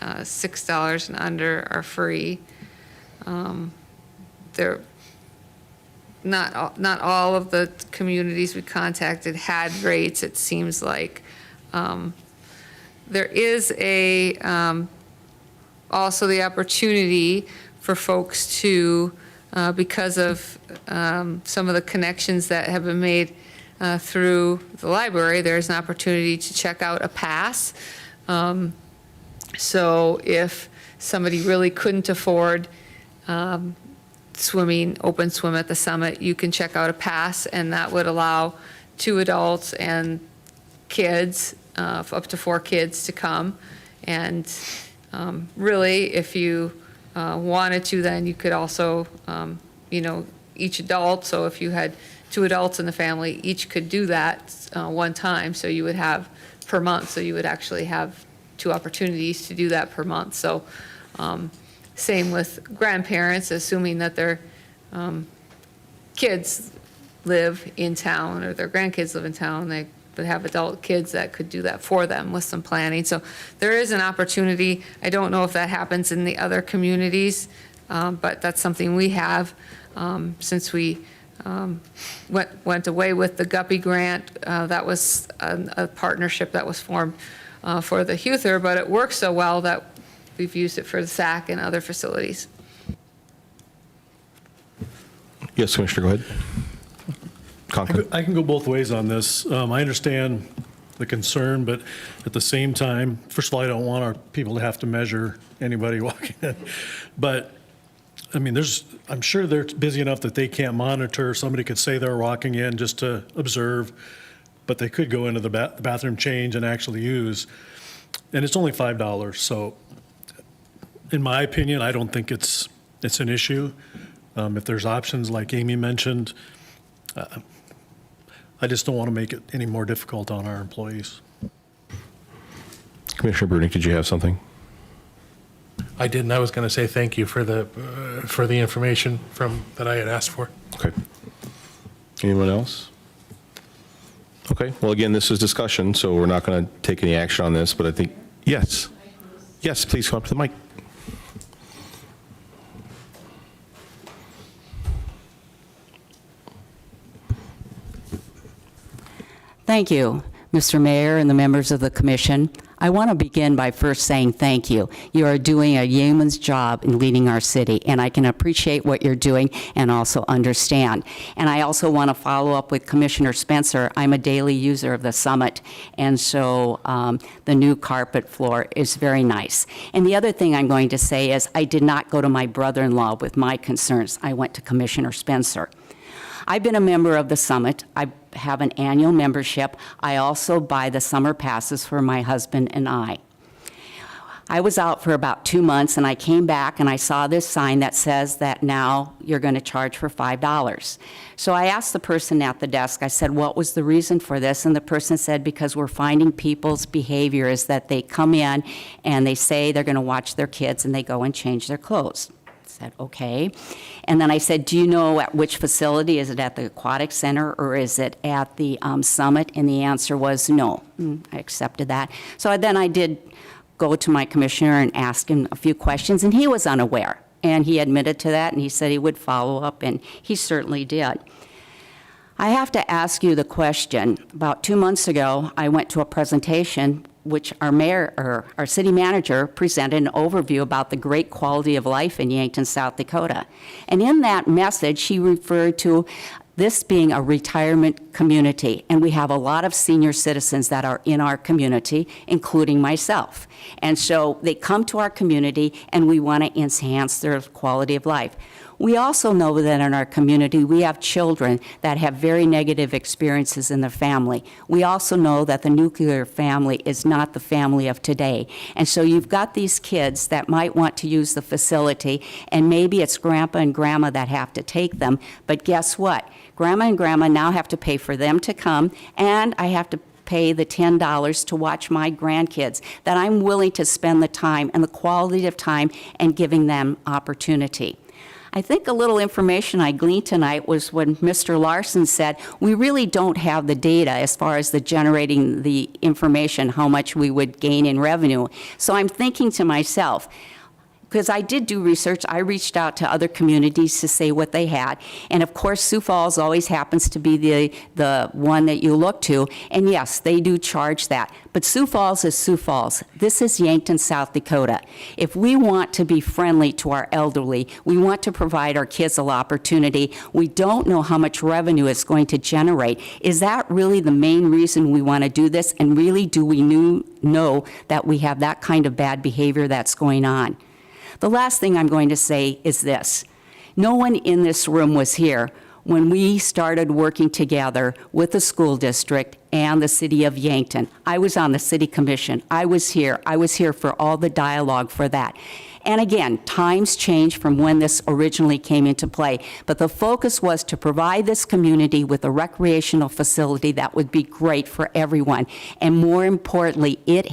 $6 and under are free. They're not all of the communities we contacted had rates, it seems like. There is also the opportunity for folks to, because of some of the connections that have been made through the library, there's an opportunity to check out a pass. So if somebody really couldn't afford swimming, open swim at the summit, you can check out a pass, and that would allow 2 adults and kids, up to 4 kids to come. And really, if you wanted to, then you could also, each adult, so if you had 2 adults in the family, each could do that one time, so you would have per month, so you would actually have 2 opportunities to do that per month. So same with grandparents, assuming that their kids live in town or their grandkids live in town, they would have adult kids that could do that for them with some planning. So there is an opportunity. I don't know if that happens in the other communities, but that's something we have since we went away with the Guppy grant. That was a partnership that was formed for the Huther, but it works so well that we've used it for the SAC and other facilities. Yes, Commissioner, go ahead. Conklin. I can go both ways on this. I understand the concern, but at the same time, first of all, I don't want our people to have to measure anybody walking in. But, I mean, I'm sure they're busy enough that they can't monitor. Somebody could say they're walking in just to observe, but they could go into the bathroom change and actually use. And it's only $5, so in my opinion, I don't think it's an issue. If there's options like Amy mentioned, I just don't want to make it any more difficult on our employees. Commissioner Burdick, did you have something? I didn't. I was going to say thank you for the information that I had asked for. Okay. Anyone else? Okay. Well, again, this is discussion, so we're not going to take any action on this, but I think, yes. Yes, please come up to the mic. Thank you, Mr. Mayor and the members of the commission. I want to begin by first saying thank you. You are doing a yeoman's job in leading our city, and I can appreciate what you're doing and also understand. And I also want to follow up with Commissioner Spencer. I'm a daily user of the Summit, and so the new carpet floor is very nice. And the other thing I'm going to say is I did not go to my brother-in-law with my concerns. I went to Commissioner Spencer. I've been a member of the Summit. I have an annual membership. I also buy the summer passes for my husband and I. I was out for about 2 months, and I came back and I saw this sign that says that now you're going to charge for $5. So I asked the person at the desk, I said, what was the reason for this? And the person said, because we're finding people's behavior is that they come in and they say they're going to watch their kids and they go and change their clothes. I said, okay. And then I said, do you know at which facility? Is it at the Aquatic Center or is it at the Summit? And the answer was no. I accepted that. So then I did go to my commissioner and ask him a few questions, and he was unaware. And he admitted to that, and he said he would follow up, and he certainly did. I have to ask you the question. About 2 months ago, I went to a presentation which our city manager presented an overview about the great quality of life in Yankton, South Dakota. And in that message, she referred to this being a retirement community, and we have a lot of senior citizens that are in our community, including myself. And so they come to our community, and we want to enhance their quality of life. We also know that in our community, we have children that have very negative experiences in their family. We also know that the nuclear family is not the family of today. And so you've got these kids that might want to use the facility, and maybe it's grandpa and grandma that have to take them. But guess what? Grandma and grandma now have to pay for them to come, and I have to pay the $10 to watch my grandkids, that I'm willing to spend the time and the quality of time and giving them opportunity. I think a little information I gleaned tonight was when Mr. Larson said, we really don't have the data as far as the generating the information, how much we would gain in revenue. So I'm thinking to myself, because I did do research, I reached out to other communities to say what they had. And of course, Sioux Falls always happens to be the one that you look to. And yes, they do charge that. But Sioux Falls is Sioux Falls. This is Yankton, South Dakota. If we want to be friendly to our elderly, we want to provide our kids an opportunity, we don't know how much revenue it's going to generate. Is that really the main reason we want to do this? And really, do we know that we have that kind of bad behavior that's going on? The last thing I'm going to say is this. No one in this room was here when we started working together with the school district and the city of Yankton. I was on the city commission. I was here. I was here for all the dialogue for that. And again, times change from when this originally came into play, but the focus was to provide this community with a recreational facility that would be great for everyone. And more importantly, it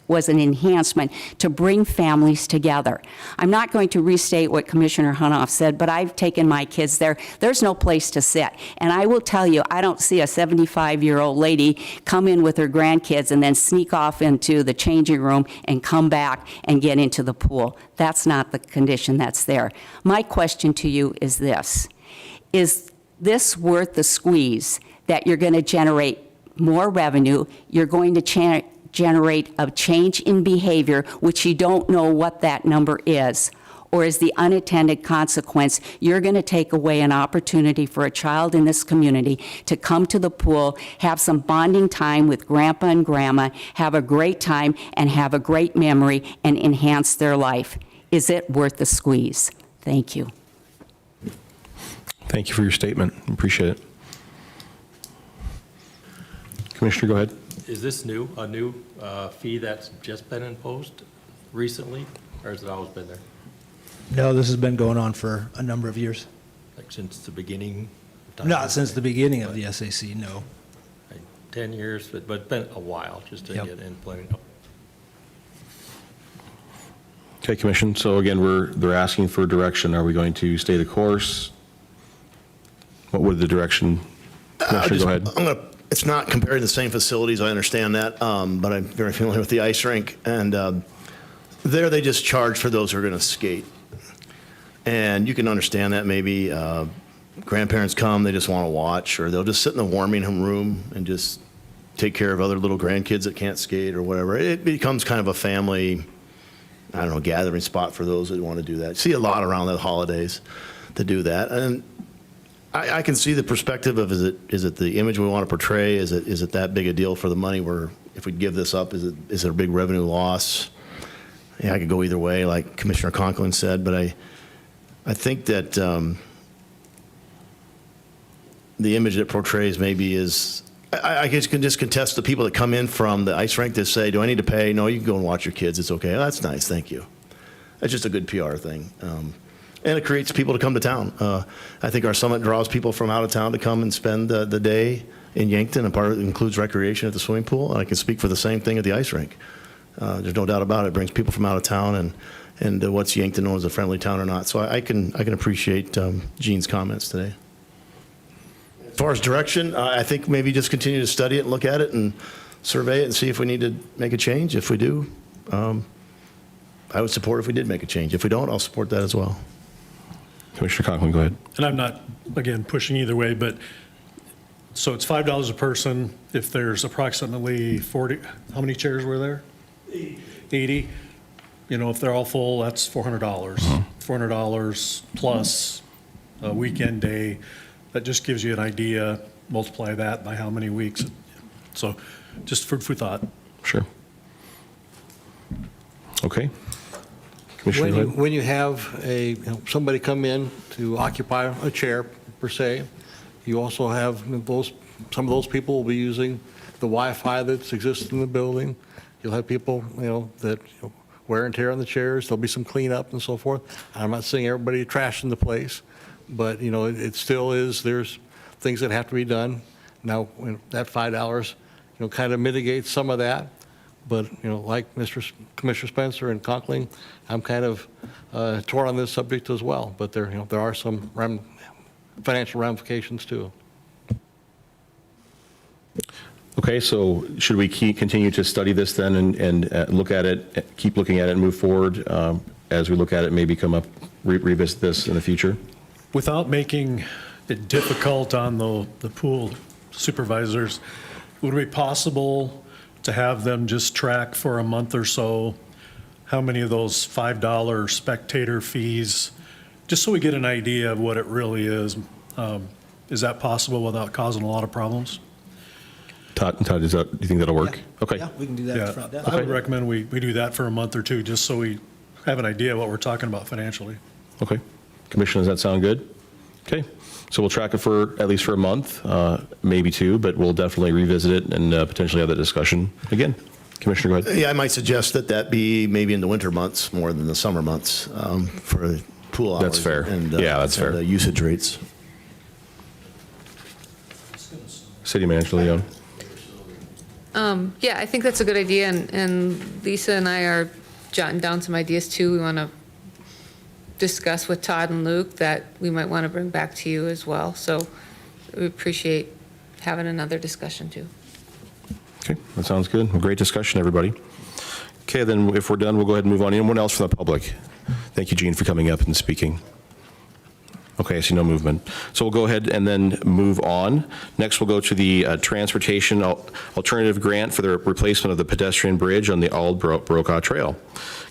was an enhancement to bring families together. I'm not going to restate what Commissioner Hunoff said, but I've taken my kids there. There's no place to sit. And I will tell you, I don't see a 75-year-old lady come in with her grandkids and then sneak off into the changing room and come back and get into the pool. That's not the condition that's there. My question to you is this. Is this worth the squeeze that you're going to generate more revenue, you're going to generate a change in behavior, which you don't know what that number is? Or is the unintended consequence you're going to take away an opportunity for a child in this community to come to the pool, have some bonding time with grandpa and grandma, have a great time, and have a great memory and enhance their life? Is it worth the squeeze? Thank you. Thank you for your statement. Appreciate it. Commissioner, go ahead. Is this new, a new fee that's just been imposed recently, or has it always been there? No, this has been going on for a number of years. Like since the beginning? of time? Not since the beginning of the SAC, no. Like 10 years, but it's been a while just to Yep. get in play. Okay, Commission. So again, they're asking for direction. Are we going to stay the course? What would the direction? Commissioner, go ahead. It's not comparing the same facilities, I understand that, but I'm very familiar with the ice rink. And there they just charge for those who are going to skate. And you can understand that maybe grandparents come, they just want to watch, or they'll just sit in the warming room and just take care of other little grandkids that can't skate or whatever. It becomes kind of a family, I don't know, gathering spot for those that want to do that. See a lot around the holidays to do that. And I can see the perspective of, is it the image we want to portray? Is it that big a deal for the money where if we give this up, is it a big revenue loss? Yeah, I could go either way, like Commissioner Conklin said, but I think that the image it portrays maybe is, I guess you can just contest the people that come in from the ice rink that say, do I need to pay? No, you can go and watch your kids. It's okay. Oh, that's nice. Thank you. That's just a good PR thing. And it creates people to come to town. I think our summit draws people from out of town to come and spend the day in Yankton, and part of it includes recreation at the swimming pool. And I can speak for the same thing at the ice rink. There's no doubt about it. It brings people from out of town, and what's Yankton known as a friendly town or not. So I can appreciate Gene's comments today. As far as direction, I think maybe just continue to study it and look at it and survey it and see if we need to make a change. If we do, I would support if we did make a change. If we don't, I'll support that as well. Commissioner Conklin, go ahead. And I'm not, again, pushing either way, but, so it's $5 a person if there's approximately 40, how many chairs were there? 80. You know, if they're all full, that's $400. $400 plus a weekend day. That just gives you an idea. Multiply that by how many weeks. So just food for thought. Sure. Okay. Commissioner, go ahead. When you have somebody come in to occupy a chair, per se, you also have some of those people will be using the Wi-Fi that exists in the building. You'll have people, that wear and tear on the chairs. There'll be some cleanup and so forth. I'm not saying everybody trashing the place, but, it still is, there's things that have to be done. Now, that $5, kind of mitigates some of that. But, like Commissioner Spencer and Conklin, I'm kind of torn on this subject as well. But there are some financial ramifications too. Okay, so should we continue to study this then and look at it, keep looking at it and move forward as we look at it, maybe come up, revisit this in the future? Without making it difficult on the pool supervisors, would it be possible to have them just track for a month or so how many of those $5 spectator fees, just so we get an idea of what it really is? Is that possible without causing a lot of problems? Todd, do you think that'll work? Yeah. Okay. Yeah, we can do that. Yeah, I would recommend we do that for a month or two, just so we have an idea of what we're talking about financially. Okay. Commissioner, does that sound good? Okay. So we'll track it for at least for a month, maybe two, but we'll definitely revisit it and potentially have that discussion again. Commissioner, go ahead. Yeah, I might suggest that be maybe in the winter months more than the summer months for pool hours. That's fair. And, yeah, that's fair. The usage rates. City Manager Leon. Yeah, I think that's a good idea, and Lisa and I are jotting down some ideas too. We want to discuss with Todd and Luke that we might want to bring back to you as well. So we appreciate having another discussion too. Okay, that sounds good. Well, great discussion, everybody. Okay, then if we're done, we'll go ahead and move on. Anyone else from the public? Thank you, Gene, for coming up and speaking. Okay, I see no movement. So we'll go ahead and then move on. Next, we'll go to the Transportation Alternative Grant for the replacement of the pedestrian bridge on the Ald Brokaw Trail.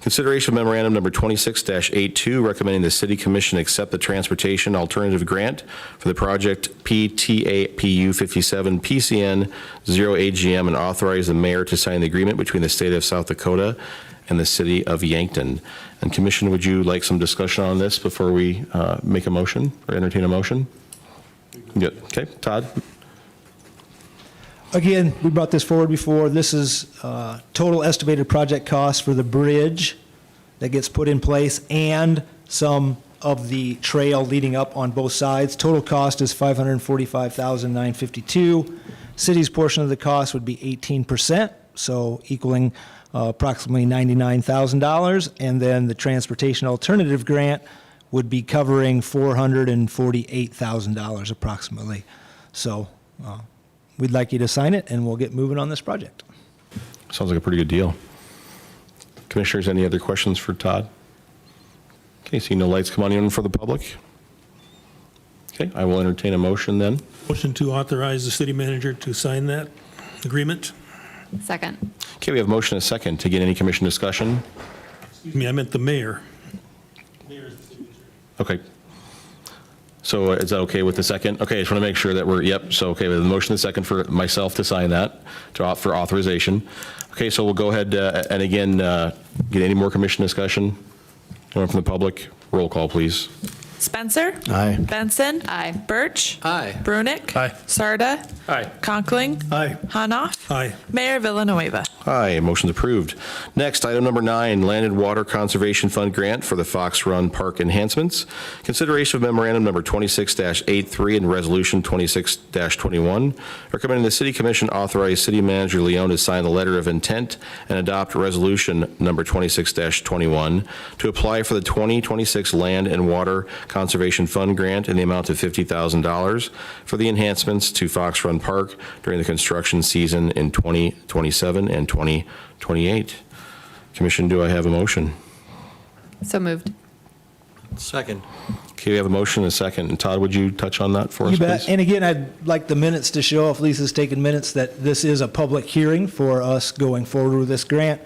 Consideration of memorandum number 26-82, recommending the City Commission accept the Transportation Alternative Grant for the project PTAPU 57 PCN 0AGM and authorize the mayor to sign the agreement between the state of South Dakota and the city of Yankton. And Commission, would you like some discussion on this before we make a motion or entertain a motion? Yeah. Okay, Todd. Again, we brought this forward before. This is total estimated project cost for the bridge that gets put in place and some of the trail leading up on both sides. Total cost is $545,952. City's portion of the cost would be 18%, so equaling approximately $99,000. And then the Transportation Alternative Grant would be covering $448,000 approximately. So we'd like you to sign it, and we'll get moving on this project. Sounds like a pretty good deal. Commissioners, any other questions for Todd? Okay, see no lights come on in for the public. Okay, I will entertain a motion then. Motion to authorize the city manager to sign that. Agreement? Second. Okay, we have a motion and a second. To get any commission discussion? Excuse me, I meant the mayor. Okay. So is that okay with the second? Okay, I just want to make sure that we're, yep, so okay, with the motion and the second for myself to sign that, for authorization. Okay, so we'll go ahead and again, get any more commission discussion? Anyone from the public? Roll call, please. Spencer. Aye. Benson. Aye. Birch. Aye. Brunick. Aye. Sarda. Aye. Conkling. Aye. Hanoff. Aye. Mayor Villanueva. Aye, motion's approved. Next, item number 9, Land and Water Conservation Fund Grant for the Fox Run Park enhancements. Consideration of memorandum number 26-83 and resolution 26-21, recommending the City Commission authorize City Manager Leon to sign the letter of intent and adopt resolution number 26-21 to apply for the 2026 Land and Water Conservation Fund Grant in the amount of $50,000 for the enhancements to Fox Run Park during the construction season in 2027 and 2028. Commission, do I have a motion? So moved. Second. Okay, we have a motion and a second. And Todd, would you touch on that for us, You bet. please? And again, I'd like the minutes to show, if Lisa's taking minutes, that this is a public hearing for us going forward with this grant.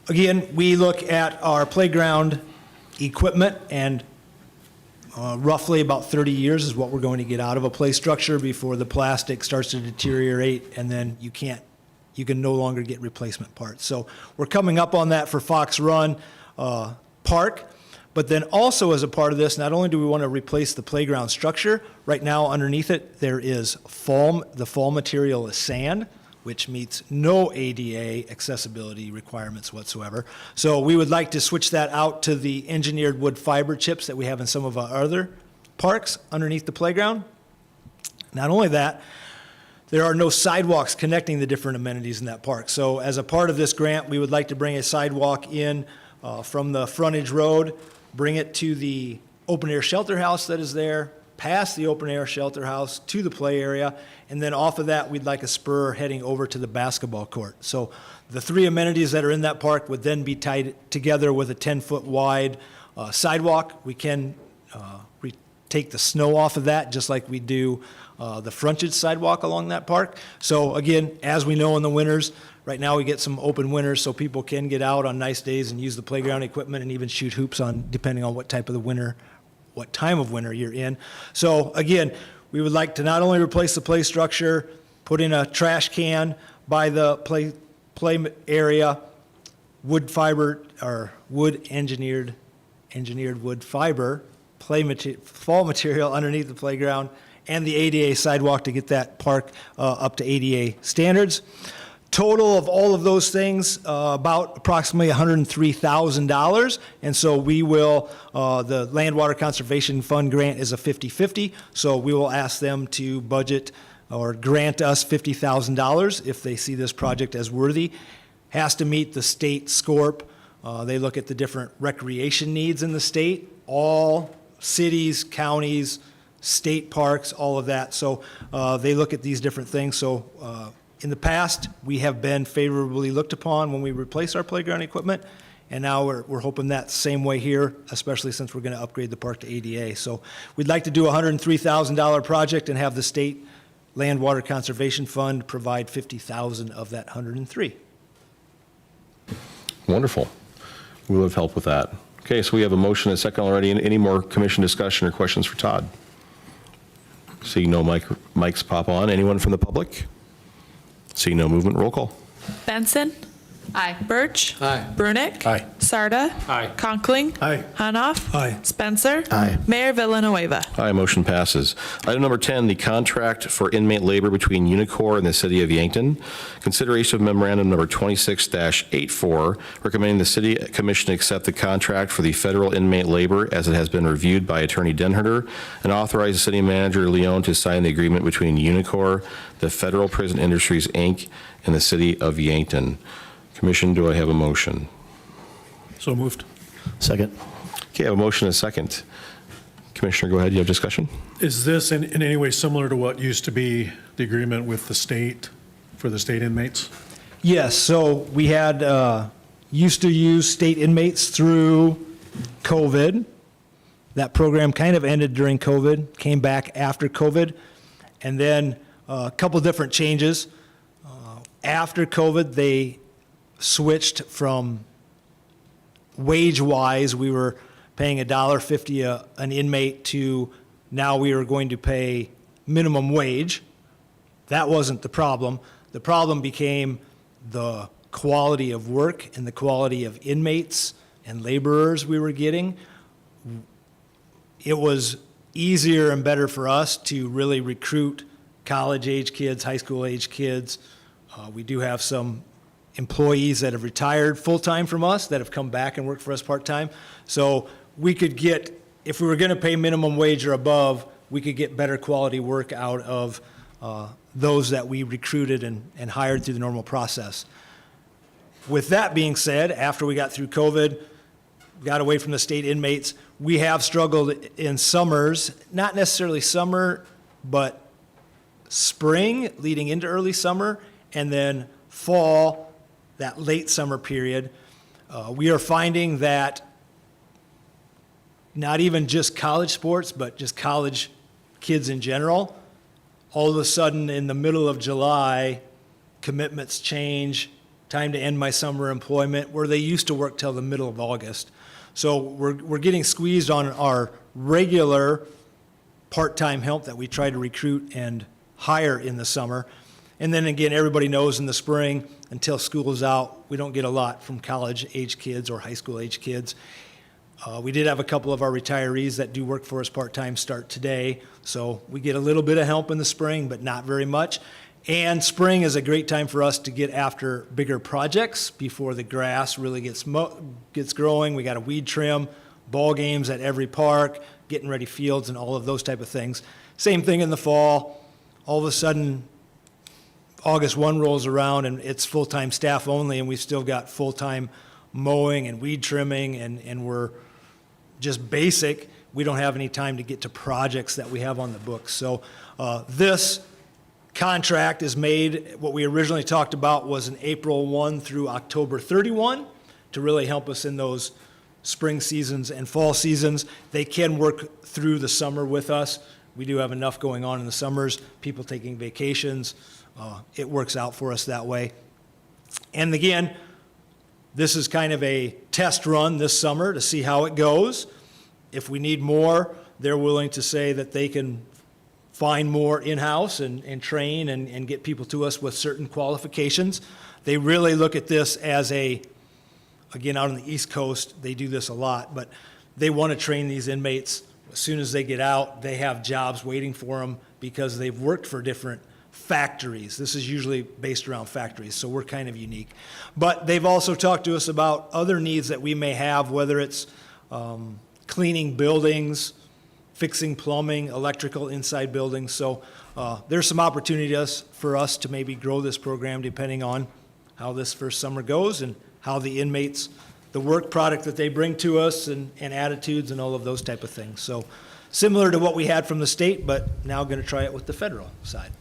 Again, we look at our playground equipment, and roughly about 30 years is what we're going to get out of a play structure before the plastic starts to deteriorate, and then you can no longer get replacement parts. So we're coming up on that for Fox Run Park. But then also as a part of this, not only do we want to replace the playground structure, right now underneath it, there is foam. The fall material is sand, which meets no ADA accessibility requirements whatsoever. So we would like to switch that out to the engineered wood fiber chips that we have in some of our other parks underneath the playground. Not only that, there are no sidewalks connecting the different amenities in that park. So as a part of this grant, we would like to bring a sidewalk in from the frontage road, bring it to the open-air shelter house that is there, past the open-air shelter house to the play area, and then off of that, we'd like a spur heading over to the basketball court. So the 3 amenities that are in that park would then be tied together with a 10-foot wide sidewalk. We can take the snow off of that, just like we do the frontage sidewalk along that park. So again, as we know in the winters, right now we get some open winters, so people can get out on nice days and use the playground equipment and even shoot hoops on, depending on what type of the winter, what time of winter you're in. So again, we would like to not only replace the play structure, put in a trash can by the play area, wood fiber, or wood engineered wood fiber, fall material underneath the playground, and the ADA sidewalk to get that park up to ADA standards. Total of all of those things, about approximately $103,000. And so we will, the Land Water Conservation Fund grant is a 50-50. So we will ask them to budget or grant us $50,000 if they see this project as worthy. Has to meet the state SCORP. They look at the different recreation needs in the state, all cities, counties, state parks, all of that. So they look at these different things. So in the past, we have been favorably looked upon when we replace our playground equipment, and now we're hoping that same way here, especially since we're going to upgrade the park to ADA. So we'd like to do a $103,000 project and have the state Land Water Conservation Fund provide $50,000 of that 103. Wonderful. We will have help with that. Okay, so we have a motion and a second already. Any more commission discussion or questions for Todd? Seeing no mics pop on. Anyone from the public? Seeing no movement, roll call. Benson. Aye. Birch. Aye. Brunick. Aye. Sarda. Aye. Conkling. Aye. Hanoff. Aye. Spencer. Aye. Mayor Villanueva. Aye, motion passes. Item number 10, the contract for inmate labor between Unicor and the City of Yankton. Consideration of memorandum number 26-84, recommending the City Commission accept the contract for the federal inmate labor as it has been reviewed by Attorney Denherter, and authorize the City Manager Leon to sign the agreement between Unicor, the Federal Prison Industries, Inc., and the City of Yankton. Commission, do I have a motion? So moved. Second. Okay, I have a motion and a second. Commissioner, go ahead. You have discussion? Is this in any way similar to what used to be the agreement with the state for the state inmates? Yes, so we had, used to use state inmates through COVID. That program kind of ended during COVID, came back after COVID, and then a couple different changes. After COVID, they switched from wage-wise, we were paying $1.50 an inmate to now we are going to pay minimum wage. That wasn't the problem. The problem became the quality of work and the quality of inmates and laborers we were getting. It was easier and better for us to really recruit college-age kids, high school-age kids. We do have some employees that have retired full-time from us that have come back and worked for us part-time. So we could get, if we were going to pay minimum wage or above, we could get better quality work out of those that we recruited and hired through the normal process. With that being said, after we got through COVID, got away from the state inmates, we have struggled in summers, not necessarily summer, but spring leading into early summer, and then fall, that late summer period. We are finding that not even just college sports, but just college kids in general, all of a sudden in the middle of July, commitments change, time to end my summer employment, where they used to work till the middle of August. So we're getting squeezed on our regular part-time help that we try to recruit and hire in the summer. And then again, everybody knows in the spring, until school is out, we don't get a lot from college-age kids or high school-age kids. We did have a couple of our retirees that do work for us part-time start today, so we get a little bit of help in the spring, but not very much. And spring is a great time for us to get after bigger projects before the grass really gets growing. We got a weed trim, ball games at every park, getting ready fields and all of those type of things. Same thing in the fall. All of a sudden, August 1 rolls around and it's full-time staff only, and we've still got full-time mowing and weed trimming, and we're just basic. We don't have any time to get to projects that we have on the books. So this contract is made, what we originally talked about was an April 1 through October 31 to really help us in those spring seasons and fall seasons. They can work through the summer with us. We do have enough going on in the summers, people taking vacations. It works out for us that way. And again, this is kind of a test run this summer to see how it goes. If we need more, they're willing to say that they can find more in-house and train and get people to us with certain qualifications. They really look at this as again, out on the East Coast, they do this a lot, but they want to train these inmates. As soon as they get out, they have jobs waiting for them because they've worked for different factories. This is usually based around factories, so we're kind of unique. But they've also talked to us about other needs that we may have, whether it's cleaning buildings, fixing plumbing, electrical inside buildings. So there's some opportunity for us to maybe grow this program depending on how this first summer goes and how the inmates, the work product that they bring to us and attitudes and all of those type of things. So similar to what we had from the state, but now going to try it with the federal side.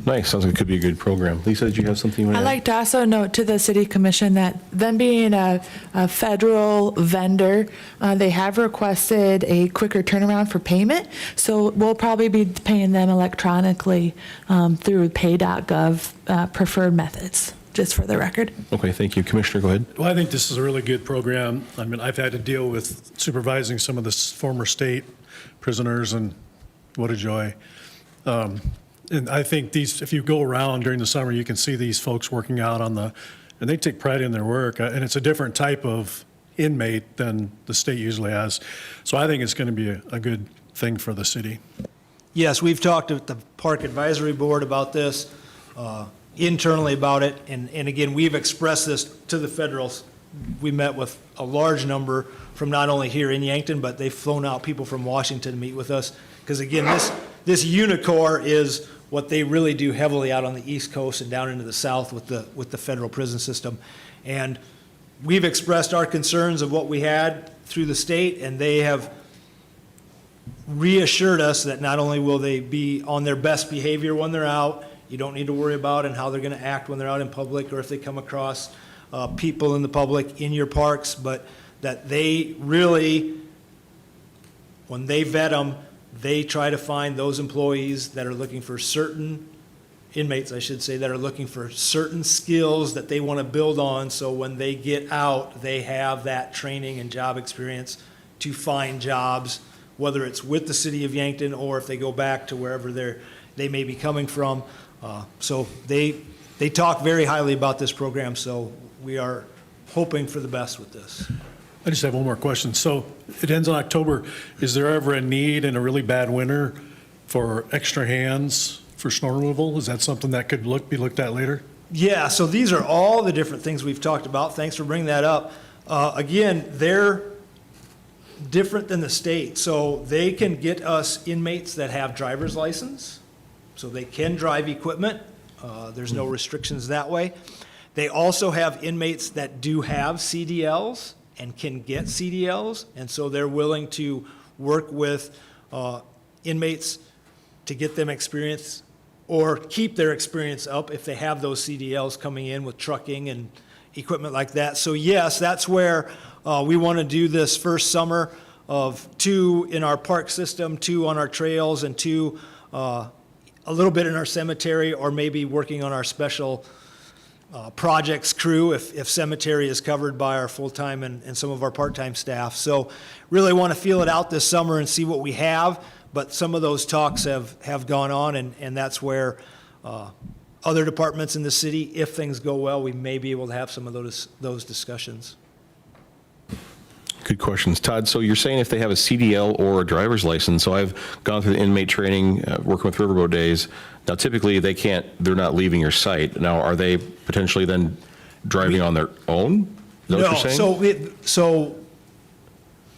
Nice. Sounds like it could be a good program. Lisa, did you have something you want to I'd add? like to also note to the city commission that them being a federal vendor, they have requested a quicker turnaround for payment. So we'll probably be paying them electronically through pay.gov preferred methods, just for the record. Okay, thank you. Commissioner, go ahead. Well, I think this is a really good program. I mean, I've had to deal with supervising some of the former state prisoners, and what a joy. And I think these, if you go around during the summer, you can see these folks working out and they take pride in their work. And it's a different type of inmate than the state usually has. So I think it's going to be a good thing for the city. Yes, we've talked at the Park Advisory Board about this, internally about it, and again, we've expressed this to the federals. We met with a large number from not only here in Yankton, but they've flown out people from Washington to meet with us. Because again, this Unicor is what they really do heavily out on the East Coast and down into the South with the federal prison system. And we've expressed our concerns of what we had through the state, and they have reassured us that not only will they be on their best behavior when they're out, you don't need to worry about and how they're going to act when they're out in public or if they come across people in the public in your parks, but that they really, when they vet them, they try to find those employees that are looking for certain inmates, I should say, that are looking for certain skills that they want to build on, so when they get out, they have that training and job experience to find jobs, whether it's with the city of Yankton or if they go back to wherever they may be coming from. So they talk very highly about this program, so we are hoping for the best with this. I just have one more question. So it ends in October. Is there ever a need in a really bad winter for extra hands for snow removal? Is that something that could be looked at later? Yeah, so these are all the different things we've talked about. Thanks for bringing that up. Again, they're different than the state. So they can get us inmates that have driver's license, so they can drive equipment. There's no restrictions that way. They also have inmates that do have CDLs and can get CDLs, and so they're willing to work with inmates to get them experience or keep their experience up if they have those CDLs coming in with trucking and equipment like that. So yes, that's where we want to do this first summer of 2 in our park system, 2 on our trails, and 2 a little bit in our cemetery, or maybe working on our special projects crew if cemetery is covered by our full-time and some of our part-time staff. So really want to feel it out this summer and see what we have. But some of those talks have gone on, and that's where other departments in the city, if things go well, we may be able to have some of those discussions. Good questions. Todd, so you're saying if they have a CDL or a driver's license, so I've gone through the inmate training, working with Riverboat Days. Now, typically, they're not leaving your site. Now, are they potentially then driving on their own? Is that what you're saying? So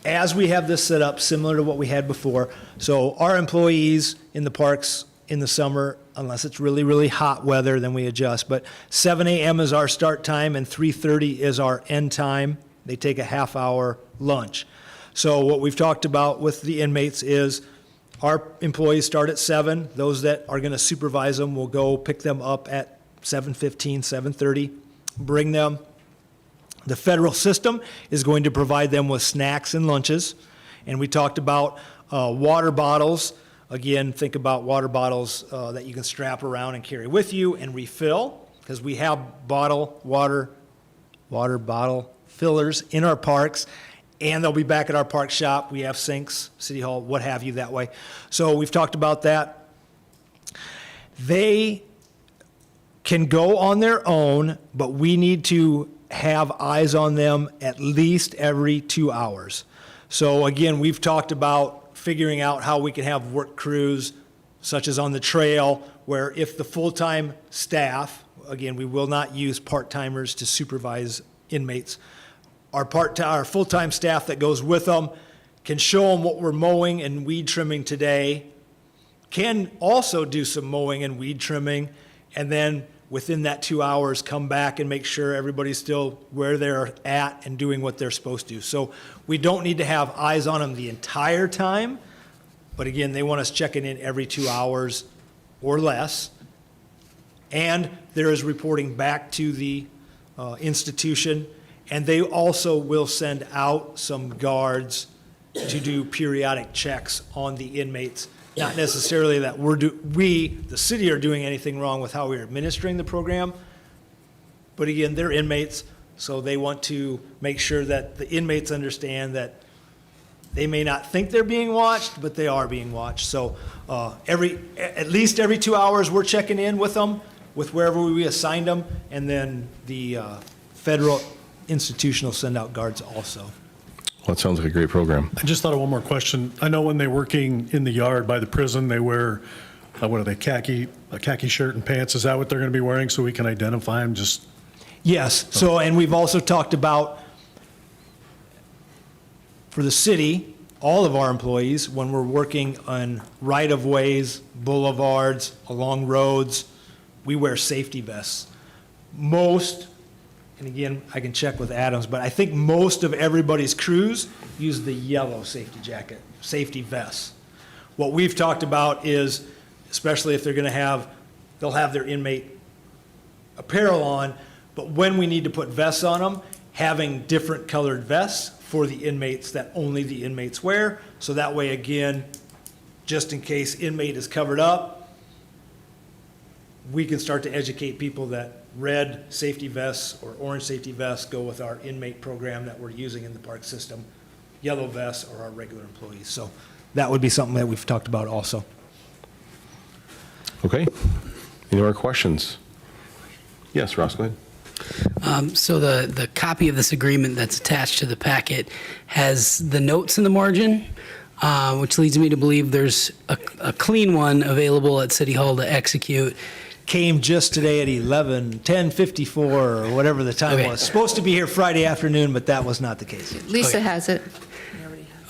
as we have this set up, similar to what we had before, so our employees in the parks in the summer, unless it's really, really hot weather, then we adjust. But 7 a.m. is our start time and 3:30 is our end time. They take a half-hour lunch. So what we've talked about with the inmates is our employees start at 7. Those that are going to supervise them will go pick them up at 7:15, 7:30, bring them. The federal system is going to provide them with snacks and lunches. And we talked about water bottles. Again, think about water bottles that you can strap around and carry with you and refill, because we have water bottle fillers in our parks, and they'll be back at our park shop. We have sinks, City Hall, what have you that way. So we've talked about that. They can go on their own, but we need to have eyes on them at least every 2 hours. So again, we've talked about figuring out how we can have work crews, such as on the trail, where if the full-time staff, again, we will not use part-timers to supervise inmates, our full-time staff that goes with them can show them what we're mowing and weed trimming today, can also do some mowing and weed trimming, and then within that 2 hours, come back and make sure everybody's still where they're at and doing what they're supposed to. So we don't need to have eyes on them the entire time, but again, they want us checking in every 2 hours or less. And there is reporting back to the institution, and they also will send out some guards to do periodic checks on the inmates. Not necessarily that we, the city, are doing anything wrong with how we're administering the program, but again, they're inmates, so they want to make sure that the inmates understand that they may not think they're being watched, but they are being watched. So at least every 2 hours, we're checking in with them, with wherever we assigned them, and then the federal institution will send out guards also. Well, that sounds like a great program. I just thought of one more question. I know when they're working in the yard by the prison, they wear, what are they, a khaki shirt and pants. Is that what they're going to be wearing so we can identify them? Yes. So, and we've also talked about, for the city, all of our employees, when we're working on right-of-ways, boulevards, along roads, we wear safety vests. Most, and again, I can check with Adams, but I think most of everybody's crews use the yellow safety vests. What we've talked about is, especially if they'll have their inmate apparel on, but when we need to put vests on them, having different colored vests for the inmates that only the inmates wear. So that way, again, just in case inmate is covered up, we can start to educate people that red safety vests or orange safety vests go with our inmate program that we're using in the park system. Yellow vests are our regular employees. So that would be something that we've talked about also. Okay. Any more questions? Yes, Ross, go ahead. So the copy of this agreement that's attached to the packet has the notes in the margin, which leads me to believe there's a clean one available at City Hall to execute. Came just today at 10:54 or whatever the time Okay. was. Supposed to be here Friday afternoon, but that was not the case. Lisa has it.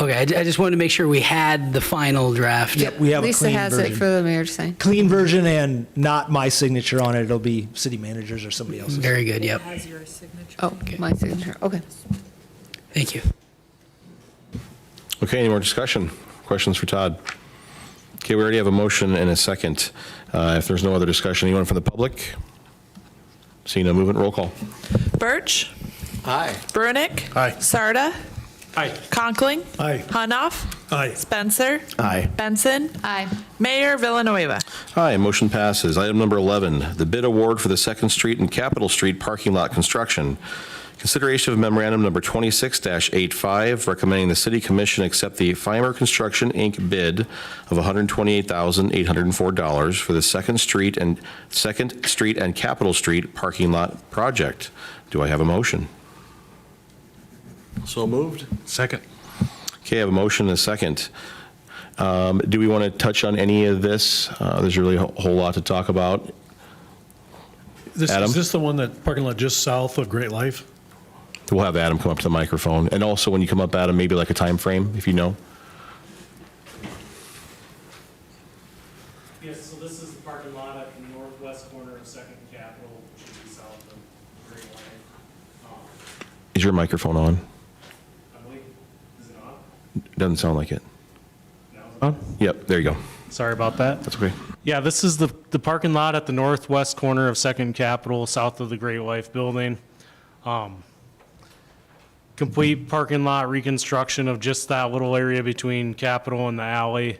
Okay, I just wanted to make sure we had the final draft. Yep, we have a Lisa clean has it version. for the mayor to sign. Clean version and not my signature on it. It'll be city managers or somebody else's. Very good, yep. Oh, my signature, okay. Thank you. Okay, any more discussion? Questions for Todd? Okay, we already have a motion and a second. If there's no other discussion, anyone from the public? Seeing no movement, roll call. Birch. Aye. Brunick. Aye. Sarda. Aye. Conkling. Aye. Hanoff. Aye. Spencer. Aye. Benson. Aye. Mayor Villanueva. Aye, motion passes. Item number 11, the bid award for the 2nd Street and Capitol Street parking lot construction. Consideration of memorandum number 26-85, recommending the City Commission accept the Fimer Construction, Inc. bid of $128,804 for the 2nd Street and Capitol Street parking lot project. Do I have a motion? So moved. Second. Okay, I have a motion and a second. Do we want to touch on any of this? There's really a whole lot to talk about. Adam? Is this the one that parking lot just south of Great Life? We'll have Adam come up to the microphone. And also, when you come up, Adam, maybe like a time frame, if you know. Yes, so this is the parking lot at the northwest corner of 2nd and Capitol, which should be south of Great Life. Is your microphone on? I believe, is it on? Doesn't sound like it. On? Yep, there you go. Sorry about that. That's okay. Yeah, this is the parking lot at the northwest corner of 2nd Capitol, south of the Great Life building. Complete parking lot reconstruction of just that little area between Capitol and the alley.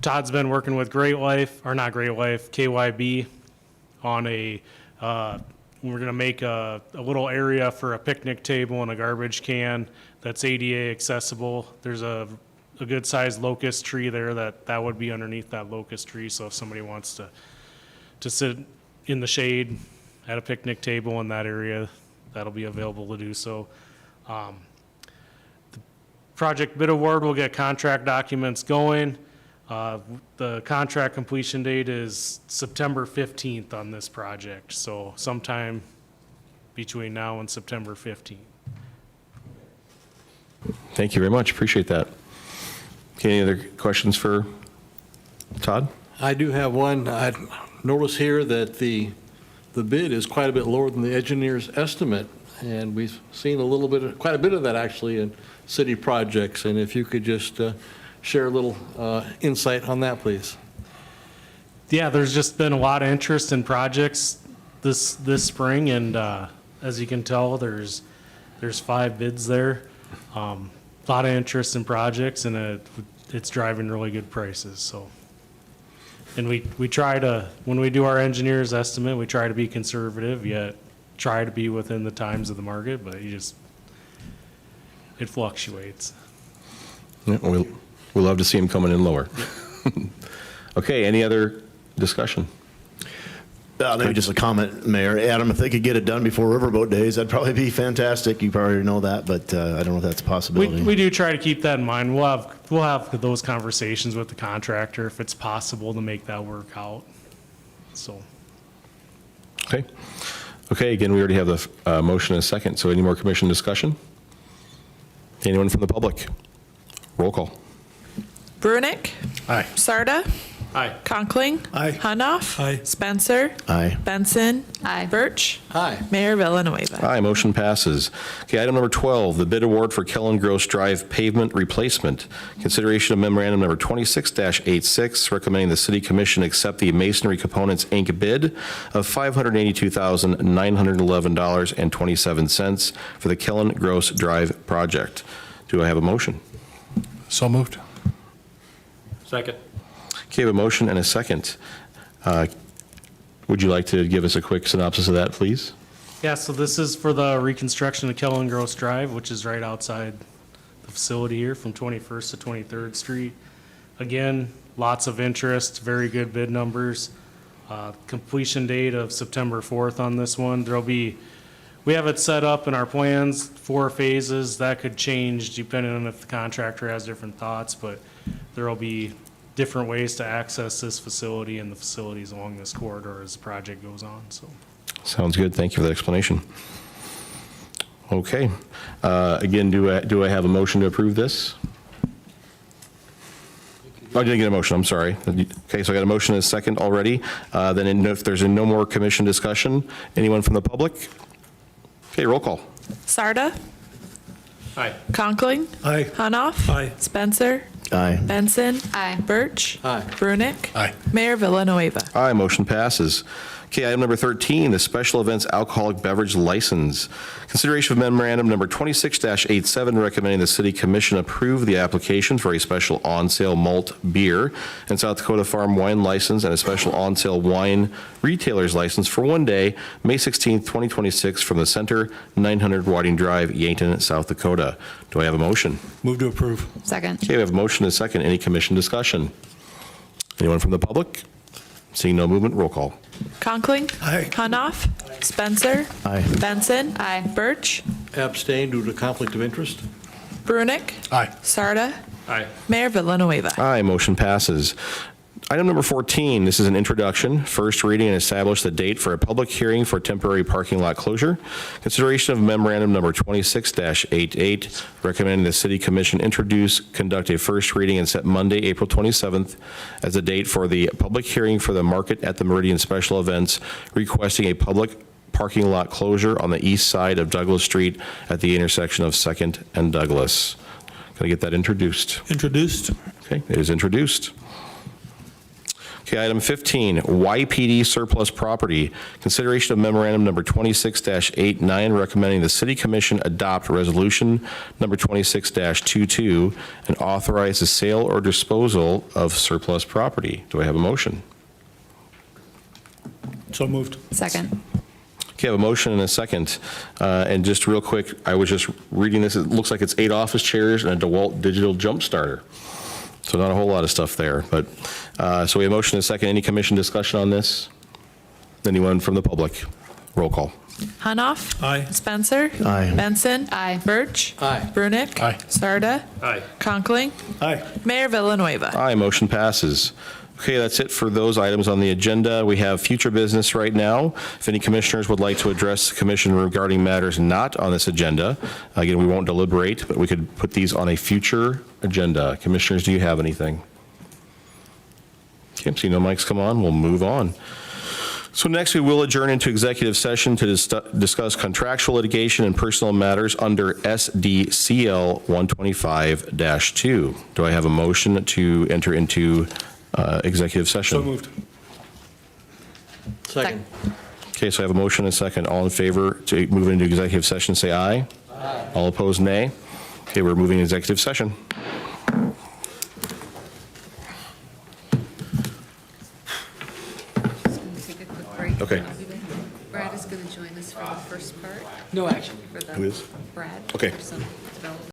Todd's been working with Great Life, or not Great Life, KYB, on we're gonna make a little area for a picnic table and a garbage can that's ADA accessible. There's a good sized locust tree there that would be underneath that locust tree. So if somebody wants to sit in the shade at a picnic table in that area, that'll be available to do so. The project bid award will get contract documents going. The contract completion date is September 15th on this project. So sometime between now and September 15th. Thank you very much. Appreciate that. Okay, any other questions for Todd? I do have one. I notice here that the bid is quite a bit lower than the engineer's estimate, and we've seen quite a bit of that actually in city projects. And if you could just share a little insight on that, please. Yeah, there's just been a lot of interest in projects this spring, and as you can tell, there's 5 bids there. A lot of interest in projects, and it's driving really good prices. So, and we try to, when we do our engineer's estimate, we try to be conservative, yet try to be within the times of the market, but it fluctuates. Yeah, we love to see him coming in lower. Okay, any other discussion? Maybe just a comment, Mayor. Adam, if they could get it done before Riverboat Days, that'd probably be fantastic. You probably know that, but I don't know if that's a possibility. We do try to keep that in mind. We'll have those conversations with the contractor if it's possible to make that work out. So. Okay. Okay, again, we already have the motion and a second, so any more commission discussion? Anyone from the public? Roll call. Brunick. Aye. Sarda. Aye. Conkling. Aye. Hanoff. Aye. Spencer. Aye. Benson. Aye. Birch. Aye. Mayor Villanueva. Aye, motion passes. Okay, item number 12, the bid award for Kellen Gross Drive pavement replacement. Consideration of memorandum number 26-86, recommending the City Commission accept the Masonry Components, Inc. bid of $582,911.27 for the Kellen Gross Drive project. Do I have a motion? So moved. Second. Okay, I have a motion and a second. Would you like to give us a quick synopsis of that, please? Yeah, so this is for the reconstruction of Kellen Gross Drive, which is right outside the facility here from 21st to 23rd Street. Again, lots of interest, very good bid numbers. Completion date of September 4th on this one. We have it set up in our plans, 4 phases. That could change depending on if the contractor has different thoughts, but there'll be different ways to access this facility and the facilities along this corridor as the project goes on, so. Sounds good. Thank you for the explanation. Okay. Again, do I have a motion to approve this? Oh, I didn't get a motion. I'm sorry. Okay, so I got a motion and a second already. Then if there's no more commission discussion, anyone from the public? Okay, roll call. Sarda. Aye. Conkling. Aye. Hanoff. Aye. Spencer. Aye. Benson. Aye. Birch. Aye. Brunick. Aye. Mayor Villanueva. Aye, motion passes. Okay, item number 13, the special events alcoholic beverage license. Consideration of memorandum number 26-87 recommending the city commission approve the application for a special on-sale malt beer and South Dakota farm wine license and a special on-sale wine retailer's license for one day, May 16th, 2026, from the center, 900 Whiting Drive, Yankton, South Dakota. Do I have a motion? Move to approve. Second. Okay, we have a motion and a second. Any commission discussion? Anyone from the public? Seeing no movement, roll call. Conkling. Aye. Hanoff. Spencer. Aye. Benson. Aye. Birch. Abstain due to conflict of interest? Brunick. Aye. Sarda. Aye. Mayor Villanueva. Aye, motion passes. Item number 14, this is an introduction, first reading, and establish the date for a public hearing for temporary parking lot closure. Consideration of memorandum number 26-88, recommending the city commission introduce, conduct a first reading, and set Monday, April 27th as the date for the public hearing for the Market at the Meridian special events, requesting a public parking lot closure on the east side of Douglas Street at the intersection of 2nd and Douglas. Can I get that introduced? Introduced. Okay, it is introduced. Okay, item 15, YPD surplus property. Consideration of memorandum number 26-89, recommending the city commission adopt resolution number 26-22 and authorize the sale or disposal of surplus property. Do I have a motion? So moved. Second. Okay, I have a motion and a second. And just real quick, I was just reading this. It looks like it's 8 office chairs and a DeWalt digital jump starter. So not a whole lot of stuff there, but, so we have a motion and a second. Any commission discussion on this? Anyone from the public? Roll call. Hanoff. Aye. Spencer. Aye. Benson. Aye. Birch. Aye. Brunick. Aye. Sarda. Aye. Conkling. Aye. Mayor Villanueva. Aye, motion passes. Okay, that's it for those items on the agenda. We have future business right now. If any commissioners would like to address the commission regarding matters not on this agenda, again, we won't deliberate, but we could put these on a future agenda. Commissioners, do you have anything? Okay, see no mics come on, we'll move on. So next, we will adjourn into executive session to discuss contractual litigation and personal matters under SDCL 125-2. Do I have a motion to enter into executive session? So moved. Second. Okay, so I have a motion and a second. All in favor to move into executive session, say aye. Aye. All opposed, nay. Okay, we're moving to executive session. Take a quick break. Okay. Brad is going to join us for the first part. No action. For the Who is? Brad. Okay. For some development.